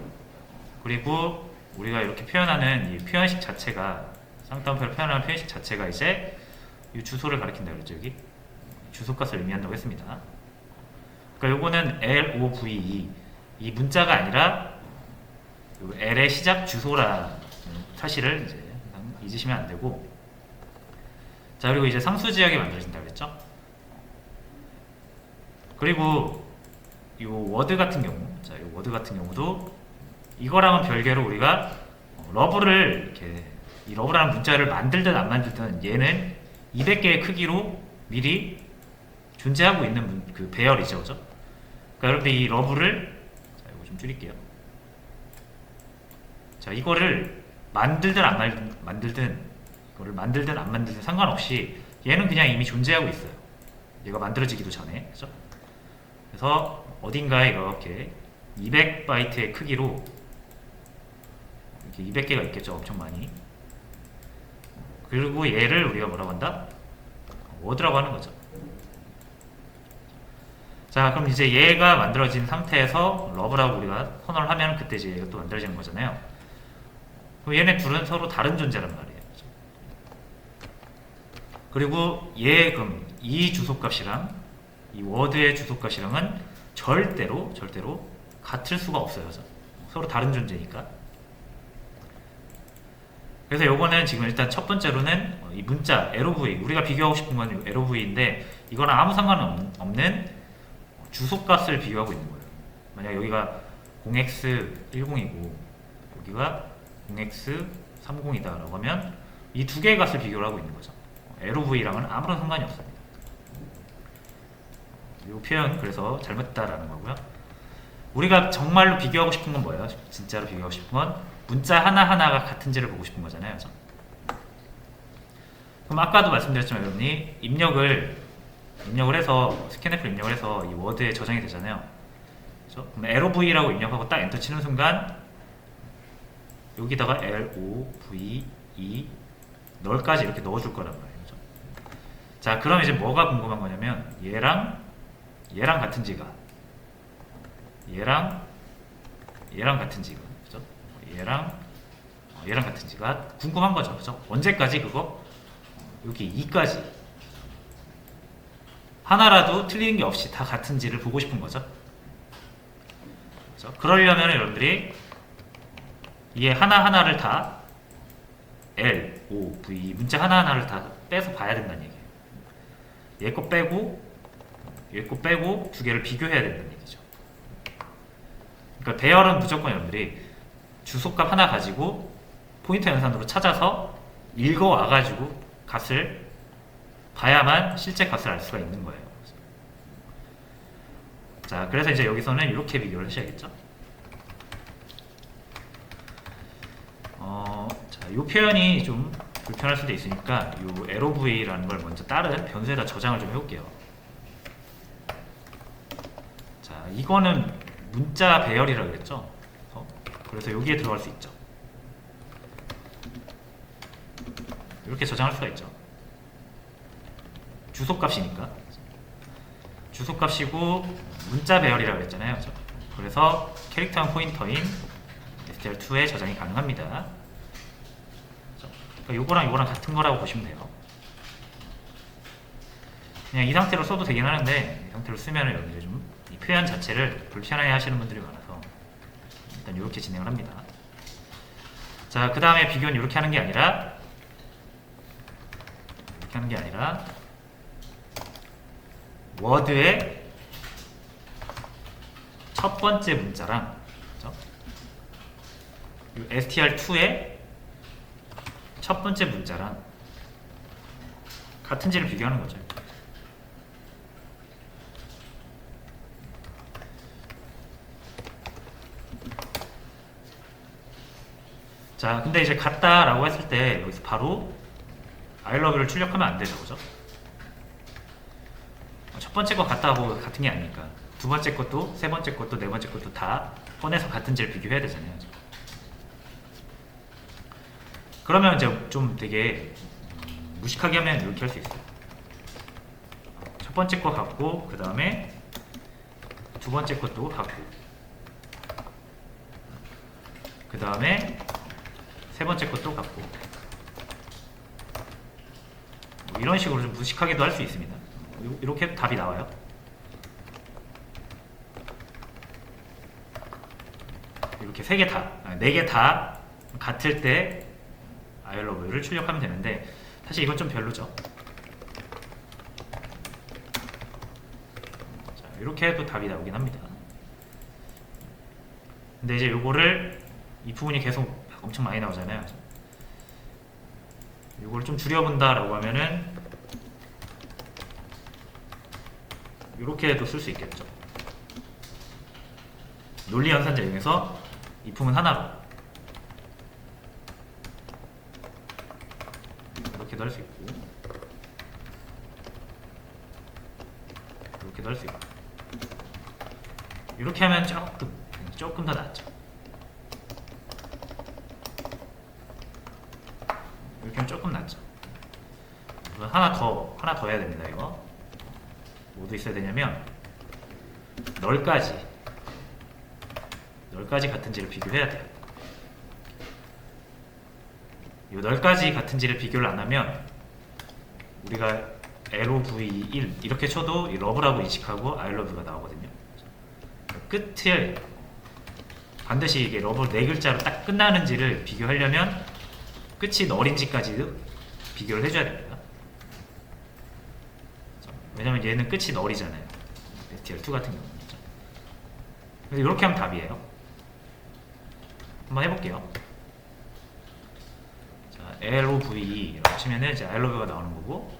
그리고 우리가 이렇게 표현하는 이 표현식 자체가 쌍따옴표를 표현하는 표현식 자체가 이제 이 주소를 가리킨다 그랬죠. 여기 주소값을 의미한다고 했습니다. 그러니까 요거는 LOVE 이 문자가 아니라 L의 시작 주소라는 사실을 이제 잊으시면 안 되고, 자, 그리고 이제 상수 지역이 만들어진다 그랬죠. 그리고 이 워드 같은 경우, 자, 이 워드 같은 경우도 이거랑은 별개로 우리가 러브를 이렇게 이 러브라는 문자를 만들든 안 만들든 얘는 200개의 크기로 미리 존재하고 있는 그 배열이죠, 그죠? 그러니까 여러분들 이 러브를, 자, 이거 좀 줄일게요. 자, 이거를 만들든 안 만들든, 이거를 만들든 안 만들든 상관없이 얘는 그냥 이미 존재하고 있어요. 얘가 만들어지기도 전에, 그죠? 그래서 어딘가에 이렇게 200바이트의 크기로 이렇게 200개가 있겠죠, 엄청 많이. 그리고 얘를 우리가 뭐라고 한다? 워드라고 하는 거죠. 자, 그럼 이제 얘가 만들어진 상태에서 러브라고 우리가 선언을 하면 그때 이제 얘가 또 만들어지는 거잖아요. 그럼 얘네 둘은 서로 다른 존재란 말이에요. 그리고 그럼 이 주소값이랑 이 워드의 주소값이랑은 절대로 같을 수가 없어요. 서로 다른 존재니까. 그래서 요거는 지금 일단 첫 번째로는 이 문자 LOV, 우리가 비교하고 싶은 건 LOV인데 이거랑 아무 상관없는 주소값을 비교하고 있는 거예요. 만약 여기가 0x10이고 여기가 0x30이다 라고 하면 이 두 개의 값을 비교를 하고 있는 거죠. LOV랑은 아무런 상관이 없습니다. 이 표현 그래서 잘못됐다라는 거고요. 우리가 정말로 비교하고 싶은 건 뭐예요? 진짜로 비교하고 싶은 건 문자 하나하나가 같은지를 보고 싶은 거잖아요. 그래서. 그럼 아까도 말씀드렸지만 여러분이 입력을 해서 스캔F를 입력을 해서 이 워드에 저장이 되잖아요. 그렇죠? 그럼 LOV라고 입력하고 딱 엔터 치는 순간 여기다가 LOVE 널까지 이렇게 넣어줄 거란 말이에요. 그렇죠? 자, 그럼 이제 뭐가 궁금한 거냐면 얘랑 같은지가 얘랑 같은지가, 그죠? 얘랑 같은지가 궁금한 거죠, 그죠? 언제까지 그거? 여기 2까지 하나라도 틀리는 게 없이 다 같은지를 보고 싶은 거죠. 그죠? 그러려면 여러분들이 얘 하나하나를 다 L, O, V 문자 하나하나를 다 빼서 봐야 된다는 얘기예요. 얘 거 빼고 두 개를 비교해야 된다는 얘기죠. 그러니까 배열은 무조건 여러분들이 주소값 하나 가지고 포인터 연산으로 찾아서 읽어와가지고 값을 봐야만 실제 값을 알 수가 있는 거예요. 자, 그래서 이제 여기서는 이렇게 비교를 하셔야겠죠. 자, 이 표현이 좀 불편할 수도 있으니까 이 LOV라는 걸 먼저 다른 변수에다 저장을 좀 해볼게요. 자, 이거는 문자 배열이라고 그랬죠. 그래서 여기에 들어갈 수 있죠. 이렇게 저장할 수가 있죠. 주소값이니까. 주소값이고 문자 배열이라고 했잖아요. 그래서 캐릭터형 포인터인 str2에 저장이 가능합니다. 그러니까 요거랑 요거랑 같은 거라고 보시면 돼요. 그냥 이 상태로 써도 되긴 하는데 이 상태로 쓰면 여기를 좀 이 표현 자체를 불편해 하시는 분들이 많아서 일단 이렇게 진행을 합니다. 자, 그 다음에 비교는 이렇게 하는 게 아니라 워드의 첫 번째 문자랑 str2의 첫 번째 문자랑 같은지를 비교하는 거죠. 자, 근데 이제 같다라고 했을 때 여기서 바로 I love you를 출력하면 안 되죠, 그죠? 첫 번째 거 같다고 같은 게 아니니까 두 번째 것도, 세 번째 것도, 네 번째 것도 다 꺼내서 같은지를 비교해야 되잖아요. 그러면 이제 좀 되게 무식하게 하면 이렇게 할 수 있어요. 첫 번째 거 같고, 그 다음에 두 번째 것도 같고, 그 다음에 세 번째 것도 같고, 뭐 이런 식으로 좀 무식하게도 할 수 있습니다. 이렇게 답이 나와요. 이렇게 세 개 다, 네 개 다 같을 때 I love you를 출력하면 되는데 사실 이건 좀 별로죠. 자, 이렇게 해도 답이 나오긴 합니다. 근데 이제 요거를 이 부분이 계속 엄청 많이 나오잖아요. 요걸 좀 줄여본다 라고 하면은 이렇게도 쓸 수 있겠죠. 논리 연산자 이용해서 이품은 하나로 이렇게도 할 수 있고 이렇게도 할 수 있고 이렇게 하면 조금 더 낫죠. 이렇게 하면 조금 낫죠. 하나 더 해야 됩니다. 이거 뭐도 있어야 되냐면 널까지 같은지를 비교해야 돼요. 이 널까지 같은지를 비교를 안 하면 우리가 LOV1 이렇게 쳐도 이 러브라고 인식하고 I love가 나오거든요. 끝을 반드시 이게 러브 네 글자로 딱 끝나는지를 비교하려면 끝이 널인지까지도 비교를 해줘야 됩니다. 왜냐면 얘는 끝이 널이잖아요. str2 같은 경우는. 그래서 이렇게 하면 답이에요. 한번 해볼게요. 자, LOV라고 치면은 이제 I love you가 나오는 거고,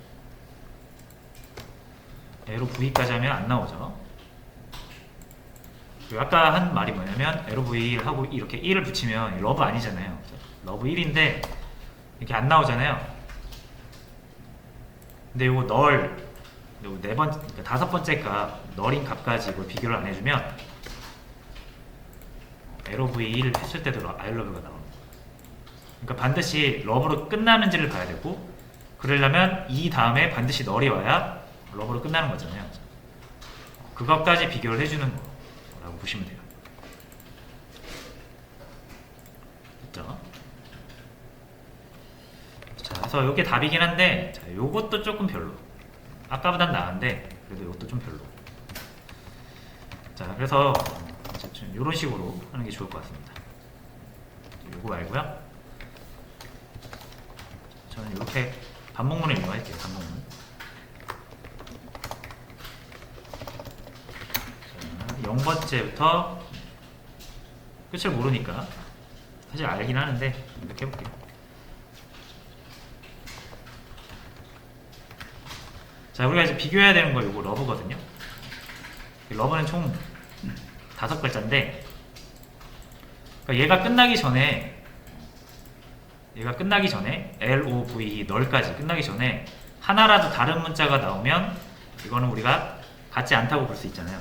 LOV까지 하면 안 나오죠. 그리고 아까 한 말이 뭐냐면 LOV 하고 이렇게 1을 붙이면 러브 아니잖아요. 러브 1인데 이렇게 안 나오잖아요. 근데 이거 널, 요 네 번째, 그러니까 다섯 번째 값, 널인 값까지 이걸 비교를 안 해주면 LOV1 했을 때도 I love you가 나옵니다. 그러니까 반드시 러브로 끝나는지를 봐야 되고, 그러려면 이 다음에 반드시 널이 와야 러브로 끝나는 거잖아요. 그것까지 비교를 해주는 거라고 보시면 돼요. 됐죠? 자, 그래서 이게 답이긴 한데, 자, 요것도 조금 별로. 아까보단 나은데, 그래도 이것도 좀 별로. 자, 그래서 이런 식으로 하는 게 좋을 것 같습니다. 요거 말고요. 저는 이렇게 반복문을 이용할게요. 반복문. 자, 0번째부터 끝을 모르니까 사실 알긴 하는데 이렇게 해볼게요. 자, 우리가 이제 비교해야 되는 거 요거 러브거든요. 러브는 총 5글자인데, 그러니까 얘가 끝나기 전에 LOVE 널까지 끝나기 전에 하나라도 다른 문자가 나오면 이거는 우리가 같지 않다고 볼 수 있잖아요.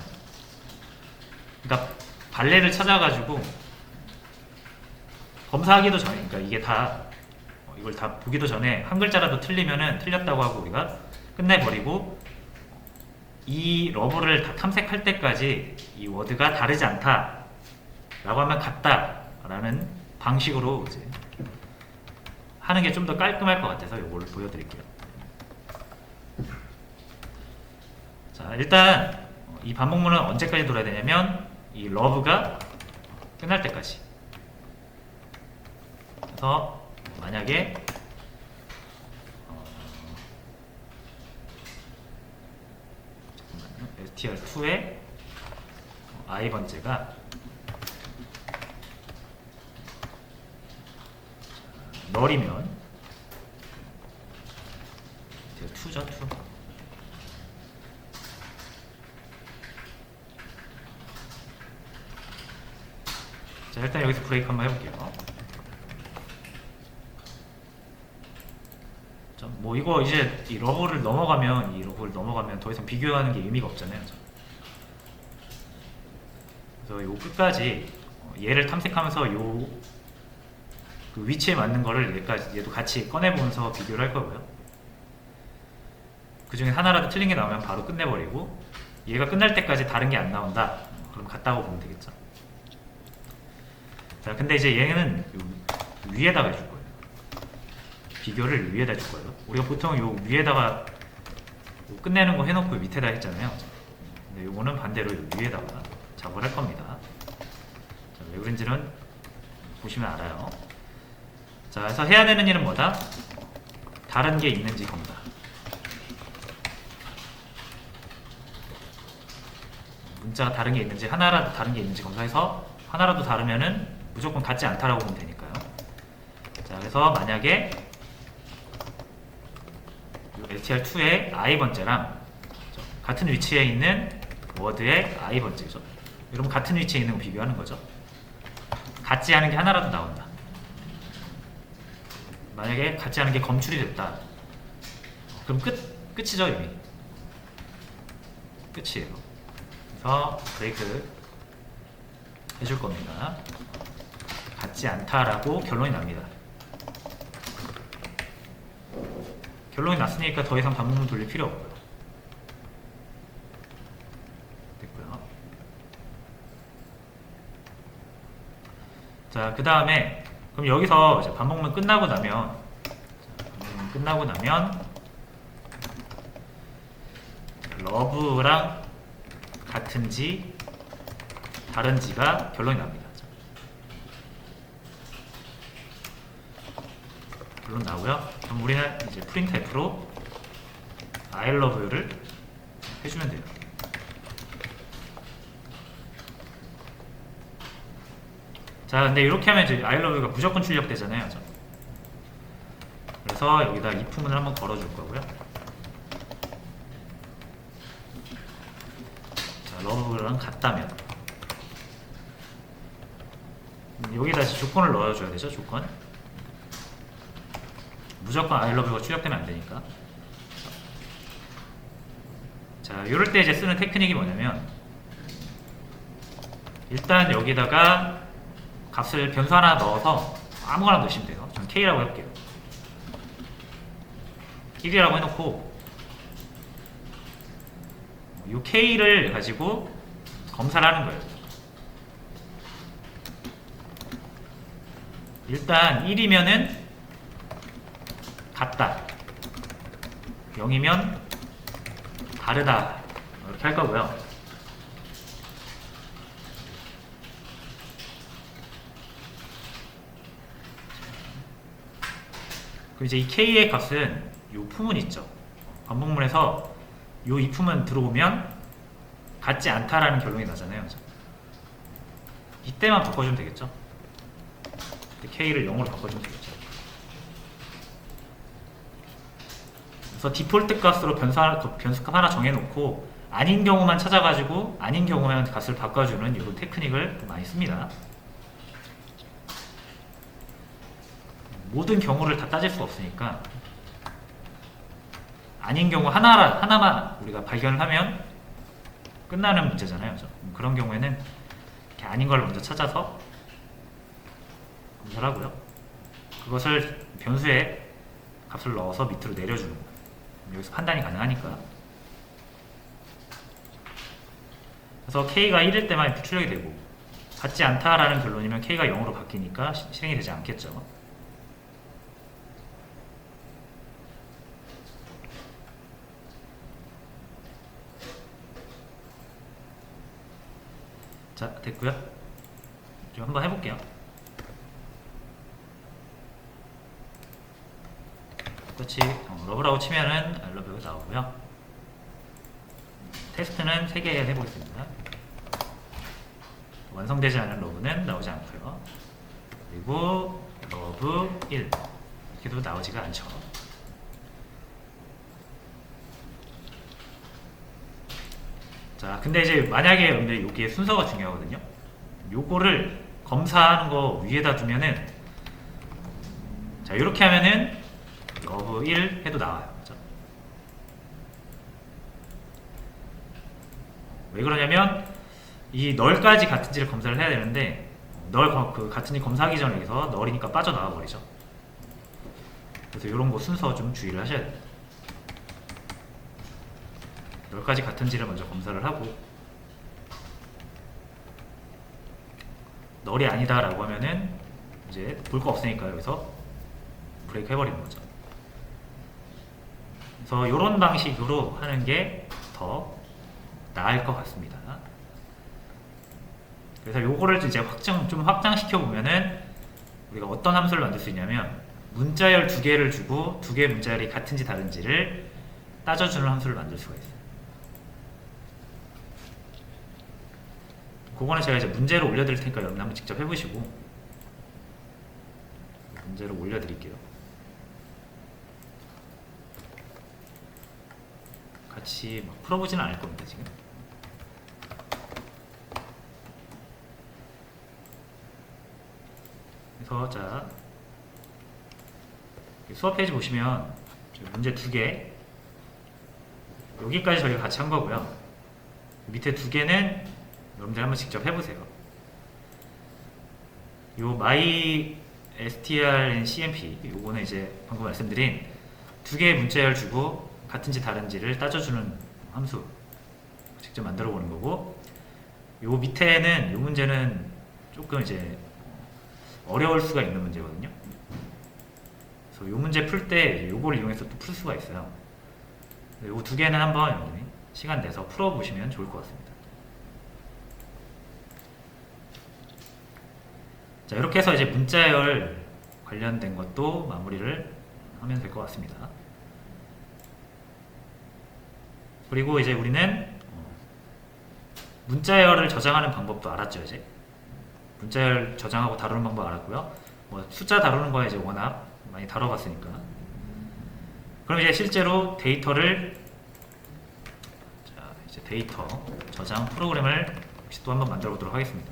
그러니까 발레를 찾아가지고 검사하기도 전에, 그러니까 이게 다 이걸 다 보기도 전에 한 글자라도 틀리면은 틀렸다고 하고 우리가 끝내버리고 이 러브를 다 탐색할 때까지 이 워드가 다르지 않다 라고 하면 같다 라는 방식으로 이제 하는 게 좀 더 깔끔할 것 같아서 이걸 보여드릴게요. 자, 일단 이 반복문은 언제까지 돌아야 되냐면 이 러브가 끝날 때까지. 그래서 만약에 str2의 i번째가 널이면 2죠, 2. 자, 일단 여기서 브레이크 한번 해볼게요. 자, 뭐 이거 이제 이 러브를 넘어가면 더 이상 비교하는 게 의미가 없잖아요. 그래서 요 끝까지 얘를 탐색하면서 요 그 위치에 맞는 거를 얘도 같이 꺼내보면서 비교를 할 거고요. 그 중에 하나라도 틀린 게 나오면 바로 끝내버리고, 얘가 끝날 때까지 다른 게 안 나온다 그럼 같다고 보면 되겠죠. 자, 근데 이제 얘는 위에다가 해줄 거예요. 비교를 위에다 해줄 거예요. 우리가 보통 요 위에다가 끝내는 거 해놓고 밑에다 했잖아요. 근데 요거는 반대로 위에다가 작업을 할 겁니다. 자, 왜 그런지는 보시면 알아요. 자, 그래서 해야 되는 일은 뭐다? 다른 게 있는지 검사. 문자가 다른 게 있는지, 하나라도 다른 게 있는지 검사해서 하나라도 다르면은 무조건 같지 않다라고 보면 되니까요. 자, 그래서 만약에 str2의 i번째랑 같은 위치에 있는 워드의 i번째죠. 여러분 같은 위치에 있는 거 비교하는 거죠. 같지 않은 게 하나라도 나온다. 만약에 같지 않은 게 검출이 됐다. 그럼 끝이죠, 이미. 끝이에요. 그래서 브레이크 해줄 겁니다. 같지 않다라고 결론이 납니다. 결론이 났으니까 더 이상 반복문 돌릴 필요 없고요. 됐고요. 자, 그 다음에 그럼 여기서 이제 반복문 끝나고 나면 러브랑 같은지 다른지가 결론이 납니다. 결론 나오고요. 그럼 우리는 이제 프린트F로 I love you를 해주면 돼요. 자, 근데 이렇게 하면 이제 I love you가 무조건 출력되잖아요. 그래서 여기다 if문을 한번 걸어줄 거고요. 자, love랑 같다면 여기다 이제 조건을 넣어줘야 되죠. 조건. 무조건 I love you가 출력되면 안 되니까. 자, 이럴 때 이제 쓰는 테크닉이 뭐냐면 일단 여기다가 값을 변수 하나 넣어서 아무거나 넣으시면 돼요. 저는 K라고 해볼게요. 1이라고 해놓고 이 K를 가지고 검사를 하는 거예요. 일단 1이면은 같다, 0이면 다르다 이렇게 할 거고요. 그럼 이제 이 K의 값은 이 품은 있죠. 반복문에서 이 if문 들어오면 같지 않다라는 결론이 나잖아요. 이때만 바꿔주면 되겠죠. K를 0으로 바꿔주면 되겠죠. 그래서 디폴트 값으로 변수값 하나 정해놓고 아닌 경우만 찾아가지고 아닌 경우만 값을 바꿔주는 이런 테크닉을 많이 씁니다. 모든 경우를 다 따질 수 없으니까 아닌 경우 하나만 우리가 발견을 하면 끝나는 문제잖아요. 그런 경우에는 이렇게 아닌 걸 먼저 찾아서 검사를 하고요. 그것을 변수에 값을 넣어서 밑으로 내려주는 거예요. 여기서 판단이 가능하니까. 그래서 K가 1일 때만 출력이 되고 같지 않다라는 결론이면 K가 0으로 바뀌니까 실행이 되지 않겠죠. 자, 됐고요. 좀 한번 해볼게요. 똑같이 러브라고 치면은 I love you 나오고요. 테스트는 3개 해보겠습니다. 완성되지 않은 러브는 나오지 않고요. 그리고 러브 1 이렇게도 나오지가 않죠. 자, 근데 이제 만약에 여러분들 여기에 순서가 중요하거든요. 요거를 검사하는 거 위에다 두면은, 자, 이렇게 하면은 러브 1 해도 나와요. 그죠? 왜 그러냐면 이 널까지 같은지를 검사를 해야 되는데 그 같은지 검사하기 전에 여기서 널이니까 빠져나와 버리죠. 그래서 이런 거 순서 좀 주의를 하셔야 돼요. 널까지 같은지를 먼저 검사를 하고, 널이 아니다 라고 하면은 이제 볼 거 없으니까 여기서 브레이크 해버리는 거죠. 그래서 이런 방식으로 하는 게 더 나을 것 같습니다. 그래서 요거를 이제 좀 확장시켜 보면은 우리가 어떤 함수를 만들 수 있냐면, 문자열 2개를 주고 2개의 문자열이 같은지 다른지를 따져주는 함수를 만들 수가 있어요. 그거는 제가 이제 문제로 올려드릴 테니까 여러분 한번 직접 해보시고, 문제로 올려드릴게요. 같이 막 풀어보지는 않을 겁니다, 지금. 그래서 자, 수업 페이지 보시면 문제 2개, 여기까지 저희가 같이 한 거고요. 밑에 2개는 여러분들 한번 직접 해보세요. 요 my strncmp 요거는 이제 방금 말씀드린 2개의 문자열 주고 같은지 다른지를 따져주는 함수 직접 만들어 보는 거고, 요 밑에는 요 문제는 조금 이제 어려울 수가 있는 문제거든요. 그래서 요 문제 풀 때 요거를 이용해서 또 풀 수가 있어요. 요 2개는 한번 여러분이 시간 내서 풀어보시면 좋을 것 같습니다. 자, 이렇게 해서 이제 문자열 관련된 것도 마무리를 하면 될 것 같습니다. 그리고 이제 우리는 문자열을 저장하는 방법도 알았죠. 이제 문자열 저장하고 다루는 방법 알았고요. 뭐 숫자 다루는 거에 이제 워낙 많이 다뤄봤으니까. 그럼 이제 실제로 데이터를, 자, 이제 데이터 저장 프로그램을 혹시 또 한번 만들어 보도록 하겠습니다.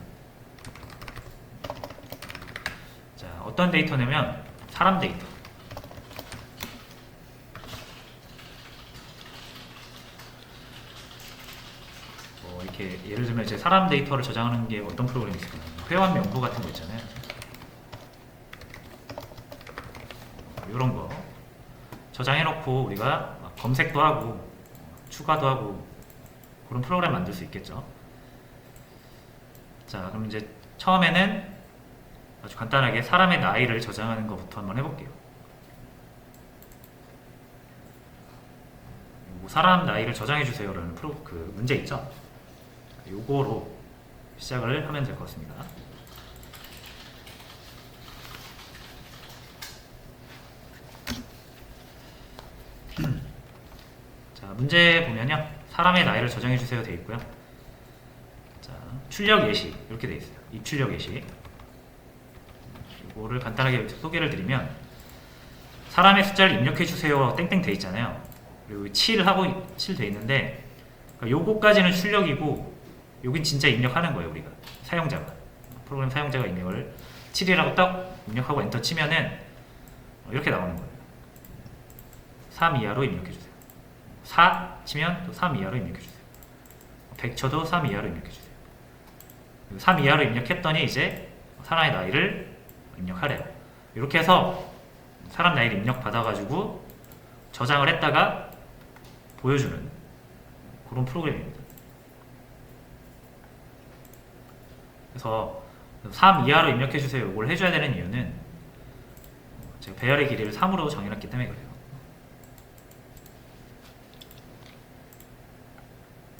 자, 어떤 데이터냐면 사람 데이터. 이렇게 예를 들면 이제 사람 데이터를 저장하는 게 어떤 프로그램이 있을까요? 회원 명부 같은 거 있잖아요. 이런 거 저장해놓고 우리가 검색도 하고 추가도 하고 그런 프로그램 만들 수 있겠죠. 자, 그럼 이제 처음에는 아주 간단하게 사람의 나이를 저장하는 것부터 한번 해볼게요. 사람 나이를 저장해주세요 라는 그 문제 있죠. 요거로 시작을 하면 될 것 같습니다. 자, 문제 보면요, 사람의 나이를 저장해주세요 되어 있고요. 자, 출력 예시 이렇게 되어 있어요. 입출력 예시. 이거를 간단하게 소개를 드리면, 사람의 숫자를 입력해주세요 땡땡 되어 있잖아요. 그리고 7하고 7 되어 있는데, 요거까지는 출력이고 여긴 진짜 입력하는 거예요. 우리가 사용자가, 프로그램 사용자가 입력을 7이라고 딱 입력하고 엔터 치면은 이렇게 나오는 거예요. 3 이하로 입력해주세요. 4 치면 또 3 이하로 입력해주세요. 100 쳐도 3 이하로 입력해주세요. 3 이하로 입력했더니 이제 사람의 나이를 입력하래요. 이렇게 해서 사람 나이를 입력받아가지고 저장을 했다가 보여주는 그런 프로그램입니다. 그래서 3 이하로 입력해주세요 이걸 해줘야 되는 이유는 제가 배열의 길이를 3으로 정해놨기 때문에 그래요.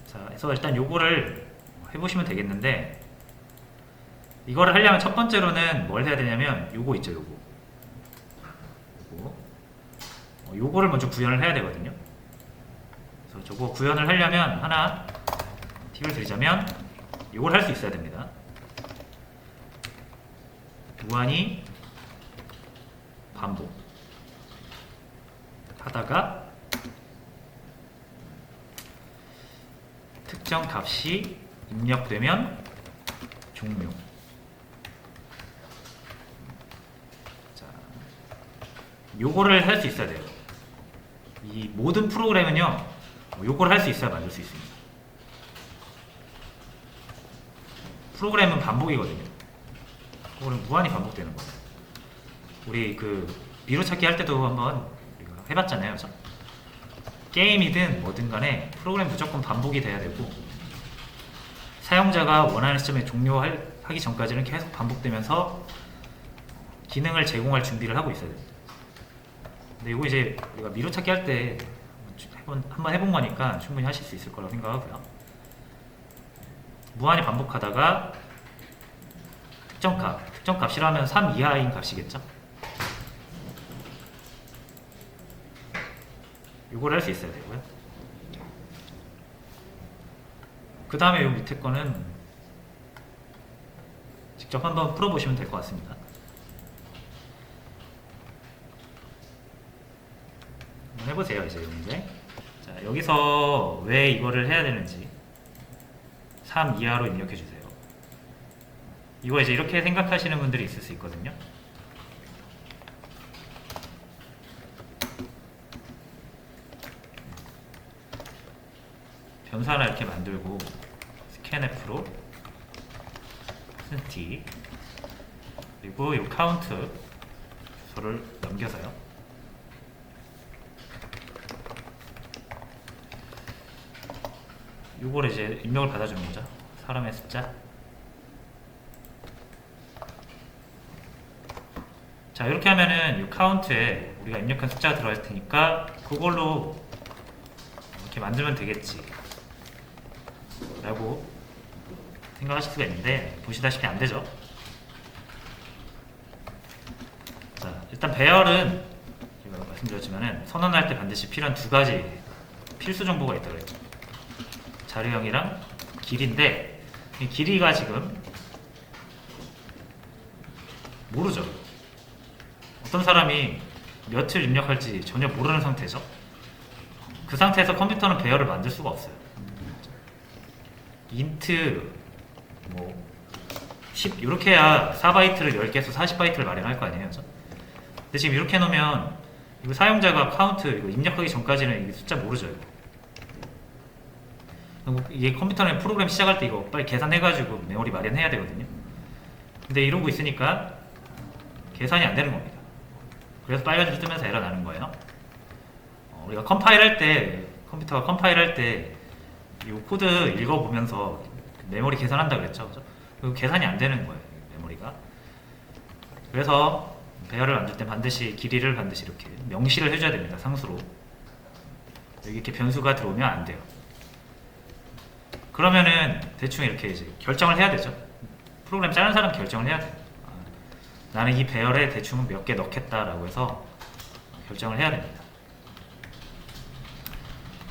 자, 그래서 일단 요거를 해보시면 되겠는데, 이거를 하려면 첫 번째로는 뭘 해야 되냐면 요거 있죠, 요거를 먼저 구현을 해야 되거든요. 그래서 저거 구현을 하려면 하나 팁을 드리자면 요걸 할 수 있어야 됩니다. 무한히 반복 하다가 특정 값이 입력되면 종료. 자, 요거를 할 수 있어야 돼요. 이 모든 프로그램은요, 요걸 할 수 있어야 만들 수 있습니다. 프로그램은 반복이거든요. 프로그램 무한히 반복되는 거예요. 우리 그 미로찾기 할 때도 한번 우리가 해봤잖아요, 그죠? 게임이든 뭐든 간에 프로그램 무조건 반복이 돼야 되고, 사용자가 원하는 시점에 종료하기 전까지는 계속 반복되면서 기능을 제공할 준비를 하고 있어야 됩니다. 근데 이거 이제 우리가 미로찾기 할 때 한번 해본 거니까 충분히 하실 수 있을 거라고 생각하고요. 무한히 반복하다가 특정 값이라면 3 이하인 값이겠죠? 이걸 할 수 있어야 되고요. 그 다음에 이 밑에 거는 직접 한번 풀어보시면 될 것 같습니다. 한번 해보세요, 이제 이 문제. 자, 여기서 왜 이거를 해야 되는지 3 이하로 입력해주세요. 이거 이제 이렇게 생각하시는 분들이 있을 수 있거든요. 변수 하나 이렇게 만들고 scanf로 t 그리고 이 카운트 주소를 넘겨서요. 이걸 이제 입력을 받아주는 거죠. 사람의 숫자. 자, 이렇게 하면은 이 카운트에 우리가 입력한 숫자가 들어갈 테니까 그걸로 이렇게 만들면 되겠지 라고 생각하실 수가 있는데, 보시다시피 안 되죠. 자, 일단 배열은 제가 말씀드렸지만은 선언할 때 반드시 필요한 두 가지 필수 정보가 있다고 했죠. 자료형이랑 길이인데, 이 길이가 지금 모르죠. 어떤 사람이 몇을 입력할지 전혀 모르는 상태죠. 그 상태에서 컴퓨터는 배열을 만들 수가 없어요. 인트 뭐 10 이렇게 해야 4바이트를 10개에서 40바이트를 마련할 거 아니에요, 그죠? 근데 지금 이렇게 해놓으면 이거 사용자가 카운트 이거 입력하기 전까지는 이 숫자 모르죠. 이게 컴퓨터는 프로그램 시작할 때 이거 빨리 계산해가지고 메모리 마련해야 되거든요. 근데 이러고 있으니까 계산이 안 되는 겁니다. 그래서 빨간줄 뜨면서 에러 나는 거예요. 우리가 컴파일할 때, 컴퓨터가 컴파일할 때 이 코드 읽어보면서 메모리 계산한다 그랬죠, 그죠? 그 계산이 안 되는 거예요, 메모리가. 그래서 배열을 만들 때 반드시 길이를 반드시 이렇게 명시를 해줘야 됩니다, 상수로. 여기 이렇게 변수가 들어오면 안 돼요. 그러면은 대충 이렇게 이제 결정을 해야 되죠. 프로그램 짜는 사람 결정을 해야 돼요. 나는 이 배열에 대충 몇 개 넣겠다라고 해서 결정을 해야 됩니다.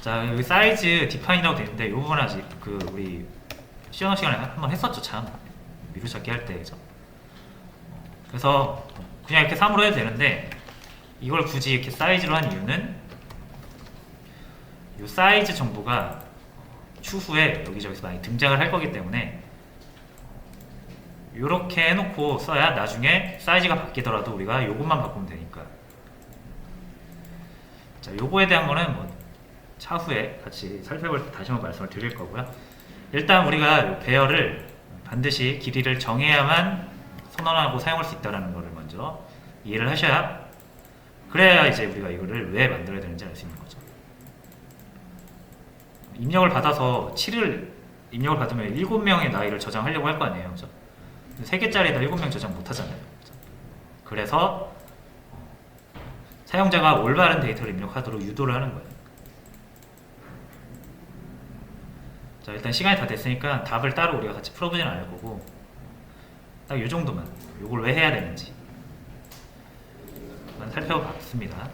자, 여기 사이즈 디파인이라고 되어 있는데, 이 부분 아직 그 우리 시연어 시간에 한번 했었죠, 참. 미루찾기 할 때죠. 그래서 그냥 이렇게 3으로 해도 되는데, 이걸 굳이 이렇게 사이즈로 한 이유는 이 사이즈 정보가 추후에 여기저기서 많이 등장을 할 거기 때문에 이렇게 해놓고 써야 나중에 사이즈가 바뀌더라도 우리가 요것만 바꾸면 되니까. 자, 요거에 대한 거는 뭐 차후에 같이 살펴볼 때 다시 한번 말씀을 드릴 거고요. 일단 우리가 요 배열을 반드시 길이를 정해야만 선언하고 사용할 수 있다는 것을 먼저 이해를 하셔야, 그래야 이제 우리가 이거를 왜 만들어야 되는지 알 수 있는 거죠. 입력을 받아서 7을 입력을 받으면 7명의 나이를 저장하려고 할 거 아니에요, 그죠? 3개짜리에다 7명 저장 못 하잖아요. 그래서 사용자가 올바른 데이터를 입력하도록 유도를 하는 거예요. 자, 일단 시간이 다 됐으니까 답을 따로 우리가 같이 풀어보진 않을 거고 딱 이 정도만, 요걸 왜 해야 되는지 살펴봤습니다.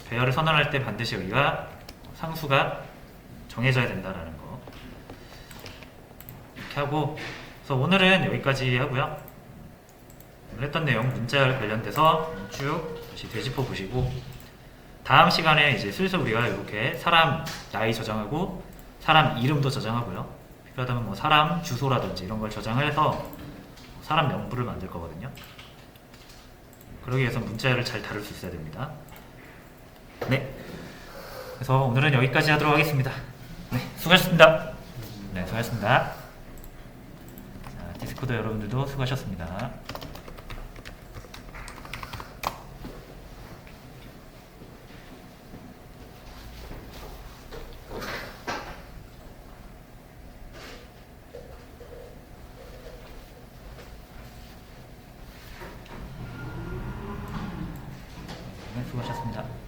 배열을 선언할 때 반드시 여기가 상수가 정해져야 된다라는 거 이렇게 하고, 그래서 오늘은 여기까지 하고요. 오늘 했던 내용 문자열 관련돼서 쭉 다시 되짚어 보시고, 다음 시간에 이제 슬슬 우리가 이렇게 사람 나이 저장하고 사람 이름도 저장하고요. 필요하다면 뭐 사람 주소라든지 이런 걸 저장해서 사람 명부를 만들 거거든요. 그러기 위해서 문자열을 잘 다룰 수 있어야 됩니다. 네. 그래서 오늘은 여기까지 하도록 하겠습니다. 네, 수고하셨습니다. 네, 수고하셨습니다. 자, 디스코드 여러분들도 수고하셨습니다. 네, 수고하셨습니다.